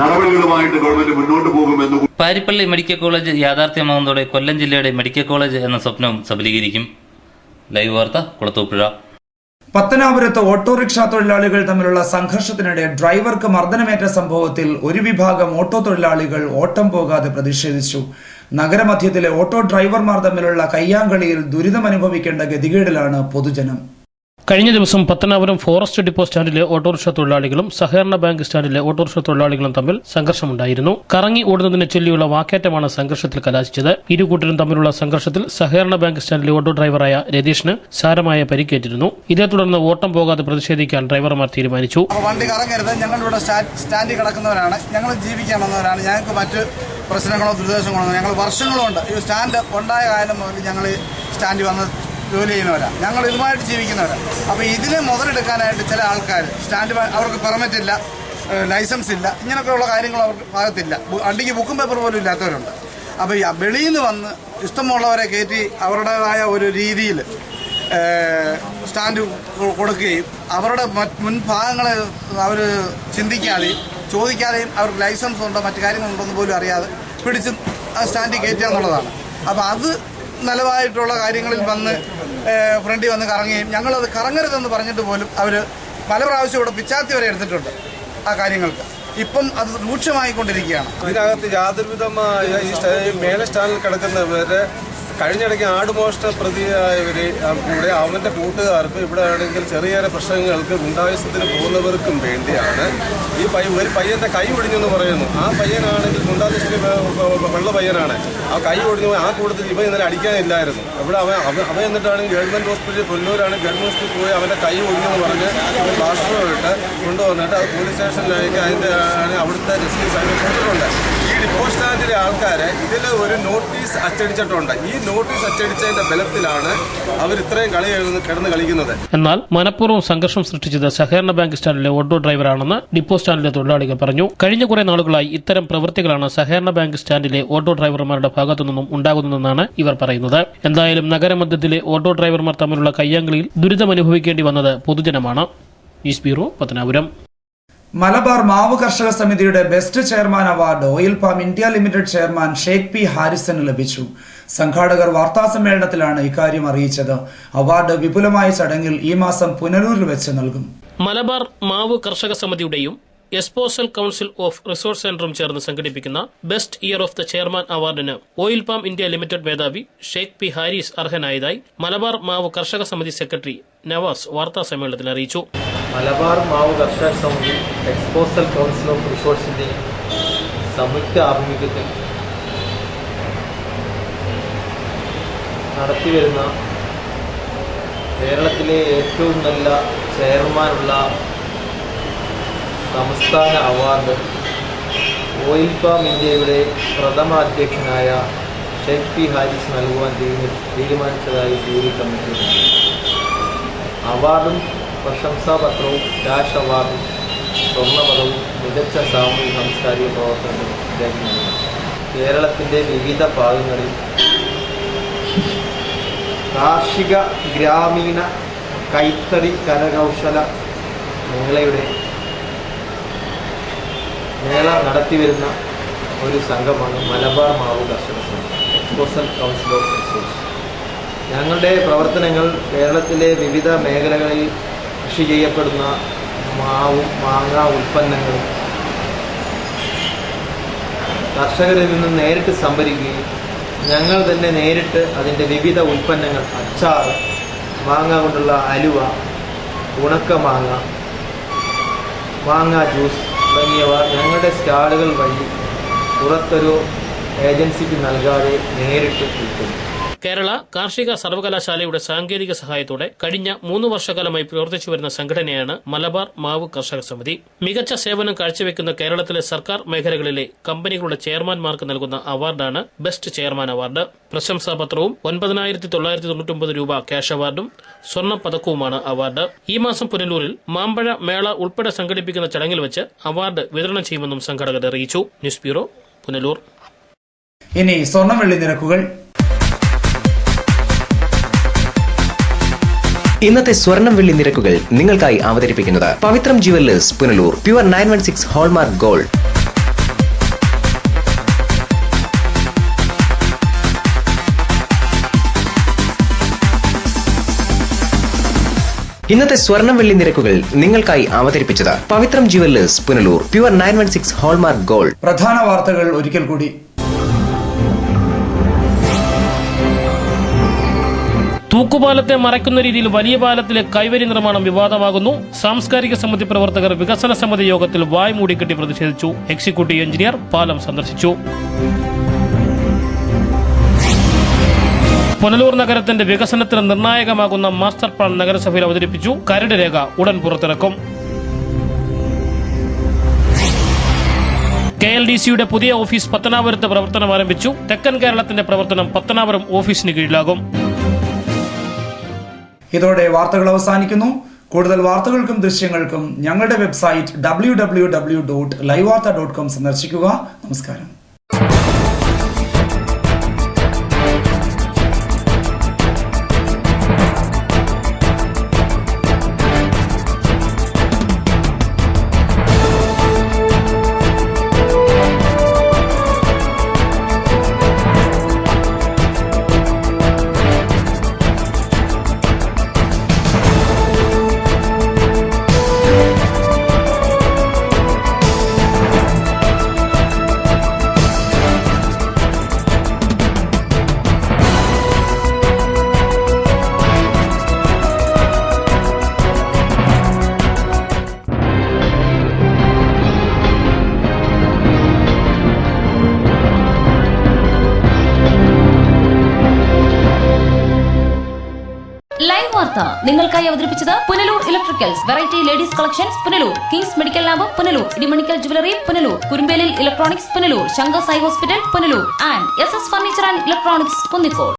നടപടികളുമായിട്ട് ഗവൺമെന്റ് മുന്നോട്ട് പോകുമെന്ന്. പാരിപ്പള്ളി മെഡിക്കൽ കോളേജ് യാഥാർത്ഥ്യമാകുന്നതോടെ കൊല്ലം ജില്ലയുടെ മെഡിക്കൽ കോളേജ് എന്ന സ്വപ്നവും സഫലീകരിക്കും. ലൈവ് വാർത്ത, കുളത്തൂപ്പുഴ. പത്തനാപുരത്ത് ഓട്ടോറിക്ഷ തൊഴിലാളികൾ തമ്മിലുള്ള സംഘർഷത്തിനിടെ ഡ്രൈവർക്ക് മർദ്ദനമേറ്റ സംഭവത്തിൽ ഒരു വിഭാഗം ഓട്ടോ തൊഴിലാളികൾ ഓട്ടം പോകാതെ പ്രതിഷേധിച്ചു. നഗരമധ്യത്തിലെ ഓട്ടോ ഡ്രൈവർമാർ തമ്മിലുള്ള കയ്യാങ്കളിയിൽ ദുരിതമനുഭവിക്കേണ്ട ഗതികേടിലാണ് പൊതുജനം. കഴിഞ്ഞ ദിവസം പത്തനാപുരം ഫോറസ്റ്റ് ഡിപ്പോ സ്റ്റാൻഡിലെ ഓട്ടോറിക്ഷ തൊഴിലാളികളും സഹകരണ ബാങ്ക് സ്റ്റാൻഡിലെ ഓട്ടോറിക്ഷ തൊഴിലാളികളും തമ്മിൽ സംഘർഷമുണ്ടായിരുന്നു. കറങ്ങി ഓടുന്നതിനെ ചൊല്ലിയുള്ള വാക്കേറ്റമാണ് സംഘർഷത്തിൽ കലാശിച്ചത്. ഇരുകൂട്ടരും തമ്മിലുള്ള സംഘർഷത്തിൽ സഹകരണ ബാങ്ക് സ്റ്റാൻഡിലെ ഓട്ടോ ഡ്രൈവറായ രതീഷിന് സാരമായ പരിക്കേറ്റിരുന്നു. ഇതേ തുടർന്ന് ഓട്ടം പോകാതെ പ്രതിഷേധിക്കാൻ ഡ്രൈവർമാർ തീരുമാനിച്ചു. വണ്ടി കറങ്ങരുത്, ഞങ്ങളിവിടെ സ്റ്റാൻഡിൽ കിടക്കുന്നവരാണ്, ഞങ്ങൾ ജീവിക്കാൻ വന്നവരാണ്, ഞങ്ങൾക്ക് മറ്റ് പ്രശ്നങ്ങളോ ദുരിതാശങ്ങളോ ഞങ്ങൾ വർഷങ്ങളുണ്ട്. ഈ സ്റ്റാൻഡ് ഉണ്ടായ കാലം മുതൽ ഞങ്ങൾ സ്റ്റാൻഡിൽ വന്ന് ജോലി ചെയ്യുന്നവരാണ്, ഞങ്ങൾ ഇതുമായിട്ട് ജീവിക്കുന്നവരാണ്. അപ്പോൾ ഇതിനെ മുതലെടുക്കാനായിട്ട് ചില ആൾക്കാർ അവർക്ക് പെർമിറ്റ് ഇല്ല, ലൈസൻസ് ഇല്ല, ഇങ്ങനെയൊക്കെയുള്ള കാര്യങ്ങൾ അവർക്ക് ഭാഗത്തില്ല, വണ്ടിക്ക് ബുക്കും പേപ്പർ പോലും ഇല്ലാത്തവരുണ്ട്. അപ്പോൾ ഈ വെളിയിൽ നിന്ന് വന്ന് ഇഷ്ടമുള്ളവരെ കയറ്റി അവരുടേതായ ഒരു രീതിയിൽ സ്റ്റാൻഡ് കൊടുക്കുകയും അവരുടെ മുൻഭാഗങ്ങളെ അവർ ചിന്തിക്കാതെയും ചോദിക്കാതെയും അവർക്ക് ലൈസൻസ് ഉണ്ടോ മറ്റു കാര്യങ്ങളുണ്ടോ എന്ന് പോലും അറിയാതെ പിടിച്ച് സ്റ്റാൻഡിൽ കയറ്റുക എന്നുള്ളതാണ്. അപ്പോൾ അത് നല്ലതായിട്ടുള്ള കാര്യങ്ങളിൽ വന്ന് ഫ്രണ്ടിൽ വന്ന് കറങ്ങുകയും ഞങ്ങളത് കറങ്ങരുതെന്ന് പറഞ്ഞിട്ട് പോലും അവർ പല പ്രാവശ്യം ഇവിടെ പിച്ചാത്തി വരെ എടുത്തിട്ടുണ്ട് ആ കാര്യങ്ങൾക്ക്. ഇപ്പം അത് രൂക്ഷമായിക്കൊണ്ടിരിക്കുകയാണ്. ഇതിനകത്ത് യാതൊരുവിധമായ ഈ മേലെ സ്റ്റാൻഡിൽ കിടക്കുന്നവരെ കഴിഞ്ഞിടയ്ക്ക് ആടുമോഷണ പ്രതിയായവർ കൂടെ അവൻ്റെ കൂട്ടുകാർക്ക് ഇവിടെ ആണെങ്കിൽ ചെറിയ ചെറിയ പ്രശ്നങ്ങൾക്ക് ഗുണ്ടായുസത്തിന് പോകുന്നവർക്കും വേണ്ടിയാണ് ഈ ഒരു പയ്യൻ്റെ കൈ ഒടിഞ്ഞെന്ന് പറയുന്നു. ആ പയ്യനാണെങ്കിൽ ഗുണ്ടായുസത്തിന് വെള്ള പയ്യനാണ്. ആ കൈ ഒടിഞ്ഞു ആ കൂട്ടത്തിൽ ഇവ ഇന്നലെ അടിക്കാനില്ലായിരുന്നു. ഇവിടെ അവൻ എന്നിട്ടാണെങ്കിൽ ഗവൺമെൻറ് ഹോസ്പിറ്റലിൽ കൊല്ലൂരാണ് ഗവൺമെൻറ് ഹോസ്പിറ്റലിൽ പോയി അവൻ്റെ കൈ ഒടിഞ്ഞെന്ന് പറഞ്ഞ് പ്ലാസ്റ്ററിട്ട് കൊണ്ടുവന്നിട്ട് അത് പോലീസ് സ്റ്റേഷനിലേക്ക് അതിൻ്റെ അവിടുത്തെ രസീത് കൊടുത്തിട്ടുണ്ട്. ഈ ഡിപ്പോ സ്റ്റാൻഡിലെ ആൾക്കാരെ ഇതിൽ ഒരു നോട്ടീസ് അച്ചടിച്ചിട്ടുണ്ട്. ഈ നോട്ടീസ് അച്ചടിച്ചതിന്റെ ബലത്തിലാണ് അവർ ഇത്രയും കളി കിടന്ന് കളിക്കുന്നത്. എന്നാൽ മനഃപൂർവ്വം സംഘർഷം സൃഷ്ടിച്ചത് സഹകരണ ബാങ്ക് സ്റ്റാൻഡിലെ ഓട്ടോ ഡ്രൈവറാണെന്ന് ഡിപ്പോ സ്റ്റാൻഡിലെ തൊഴിലാളികൾ പറഞ്ഞു. കഴിഞ്ഞ കുറെ നാളുകളായി ഇത്തരം പ്രവൃത്തികളാണ് സഹകരണ ബാങ്ക് സ്റ്റാൻഡിലെ ഓട്ടോ ഡ്രൈവർമാരുടെ ഭാഗത്തുനിന്നും ഉണ്ടാകുന്നതെന്നാണ് ഇവർ പറയുന്നത്. എന്തായാലും നഗരമധ്യത്തിലെ ഓട്ടോ ഡ്രൈവർമാർ തമ്മിലുള്ള കയ്യാങ്കളിയിൽ ദുരിതമനുഭവിക്കേണ്ടി വന്നത് പൊതുജനമാണ്. News bureau, Pathanapuram. മലബാർ മാവ് കർഷക സമിതിയുടെ best chairman award oil palm India limited chairman Sheikh P ഹാരിസന് ലഭിച്ചു. സംഘാടകർ വാർത്താസമ്മേളനത്തിലാണ് ഇക്കാര്യം അറിയിച്ചത്. അവാർഡ് വിപുലമായ ചടങ്ങിൽ ഈ മാസം പുനലൂരിൽ വെച്ച് നൽകും. മലബാർ മാവ് കർഷക സമിതിയുടെയും എസ്പോസൽ കൌൺസിൽ ഓഫ് റിസോഴ്സ് സെന്ററും ചേർന്ന് സംഘടിപ്പിക്കുന്ന best year of the chairman അവാർഡിന് ഓയിൽ പാം ഇന്ത്യ ലിമിറ്റഡ് മേധാവി ഷേഖ് പി ഹാരിസ് അർഹനായതായി മലബാർ മാവ് കർഷക സമിതി സെക്രട്ടറി നവാസ് വാർത്താസമ്മേളനത്തിൽ അറിയിച്ചു. മലബാർ മാവ് കർഷക സമിതി എക്സ്പോസൽ കൗൺസിൽ ഓഫ് റിസോഴ്സിന്റെ സംയുക്ത ആഭിമുഖ്യത്തിൽ നടത്തിവരുന്ന കേരളത്തിലെ ഏറ്റവും നല്ല ചെയർമാനുള്ള സംസ്ഥാന അവാർഡ് ഓയിൽ പാം ഇന്ത്യയുടെ പ്രഥമ അധ്യക്ഷനായ ഷേഖ് പി ഹാരിസ് നൽകുവാൻ തീരുമാനിച്ചതായി ജൂറി കമ്മിറ്റി. അവാർഡും പ്രശംസാപത്രവും ക്യാഷ് അവാർഡും സ്വർണ്ണപദവും മികച്ച സാമൂഹിക സാംസ്കാരിക പ്രവർത്തനവും നൽകുന്നു. കേരളത്തിൻ്റെ വിവിധ ഭാഗങ്ങളിൽ കാർഷിക ഗ്രാമീണ കൈത്തറി കരകൗശല മേള നടത്തിവരുന്ന ഒരു സംഘമാണ് മലബാർ മാവ് കർഷക സമിതി എക്സ്പോസൽ കൗൺസിൽ ഓഫ് റിസോഴ്സ്. ഞങ്ങളുടെ പ്രവർത്തനങ്ങൾ കേരളത്തിലെ വിവിധ മേഖലകളിൽ കൃഷി ചെയ്യപ്പെടുന്ന മാവും മാങ്ങ ഉൽപ്പന്നങ്ങളും കർഷകരിൽ നിന്ന് നേരിട്ട് സംഭരിക്കുകയും ഞങ്ങൾ തന്നെ നേരിട്ട് അതിൻ്റെ വിവിധ ഉൽപ്പന്നങ്ങൾ അച്ചാർ, മാങ്ങ കൊണ്ടുള്ള അലുവ, ഉണക്കമാങ്ങ, മാങ്ങ ജ്യൂസ് തുടങ്ങിയവ ഞങ്ങളുടെ സ്റ്റാളുകൾ വഴി പുറത്തൊരു ഏജൻസിക്ക് നൽകാതെ നേരിട്ട് വിൽക്കുന്നു. കേരള കാർഷിക സർവകലാശാലയുടെ സാങ്കേതിക സഹായത്തോടെ കഴിഞ്ഞ 3 വർഷക്കാലമായി പ്രവർത്തിച്ചു വരുന്ന സംഘടനയാണ് മലബാർ മാവ് കർഷക സമിതി. മികച്ച സേവനം കാഴ്ചവെക്കുന്ന കേരളത്തിലെ സർക്കാർ മേഖലകളിലെ കമ്പനികളുടെ ചെയർമാൻമാർക്ക് നൽകുന്ന അവാർഡാണ് ബെസ്റ്റ് ചെയർമാൻ അവാർഡ്. പ്രശംസാപത്രവും 9,999 രൂപ ക്യാഷ് അവാർഡും സ്വർണ്ണ പതക്കവുമാണ് അവാർഡ്. ഈ മാസം പുനലൂരിൽ മാമ്പഴ മേള ഉൾപ്പെടെ സംഘടിപ്പിക്കുന്ന ചടങ്ങിൽ വെച്ച് അവാർഡ് വിതരണം ചെയ്യുമെന്നും സംഘാടകർ അറിയിച്ചു. News bureau, Punalur. ഇനി സ്വർണം വെള്ളി നിരക്കുകൾ. ഇന്നത്തെ സ്വർണം വെള്ളി നിരക്കുകൾ നിങ്ങൾക്കായി അവതരിപ്പിക്കുന്നത് Pavithram jewellers Punalur. Pure 916 hallmark gold. ഇന്നത്തെ സ്വർണം വെള്ളി നിരക്കുകൾ നിങ്ങൾക്കായി അവതരിപ്പിച്ചത് Pavithram jewellers Punalur. Pure 916 hallmark gold. പ്രധാന വാർത്തകൾ ഒരിക്കൽ കൂടി. തൂക്കുപാലത്തെ മറയ്ക്കുന്ന രീതിയിൽ വലിയ പാലത്തിലെ കൈവരി നിർമ്മാണം വിവാദമാകുന്നു. സാംസ്കാരിക സമിതി പ്രവർത്തകർ വികസന സമിതി യോഗത്തിൽ വായ് മൂടിക്കെട്ടി പ്രതിഷേധിച്ചു. എക്സിക്യൂട്ടീവ് എഞ്ചിനീയർ പാലം സന്ദർശിച്ചു. പുനലൂർ നഗരത്തിന്റെ വികസനത്തിന് നിർണായകമാകുന്ന മാസ്റ്റർ പ്ലാൻ നഗരസഭയിൽ അവതരിപ്പിച്ചു. കരട് രേഖ ഉടൻ പുറത്തിറക്കും. KLDCയുടെ പുതിയ ഓഫീസ് പത്തനാപുരത്ത് പ്രവർത്തനം ആരംഭിച്ചു. തെക്കൻ കേരളത്തിന്റെ പ്രവർത്തനം പത്തനാപുരം ഓഫീസിന് കീഴിലാകും. ഇതോടെ വാർത്തകൾ അവസാനിക്കുന്നു. കൂടുതൽ വാർത്തകൾക്കും ദൃശ്യങ്ങൾക്കും ഞങ്ങളുടെ വെബ്സൈറ്റ് www.livevarta.com സന്ദർശിക്കുക. നമസ്കാരം. ലൈവ് വാർത്ത നിങ്ങൾക്കായി അവതരിപ്പിച്ചത് Punalur electricals, variety ladies collections Punalur, kings medical lab Punalur, Edimanikkal jewellery Punalur, Kurumbelil electronics Punalur, Shankar Sai hospital Punalur and SS furniture and electronics Kunnicode.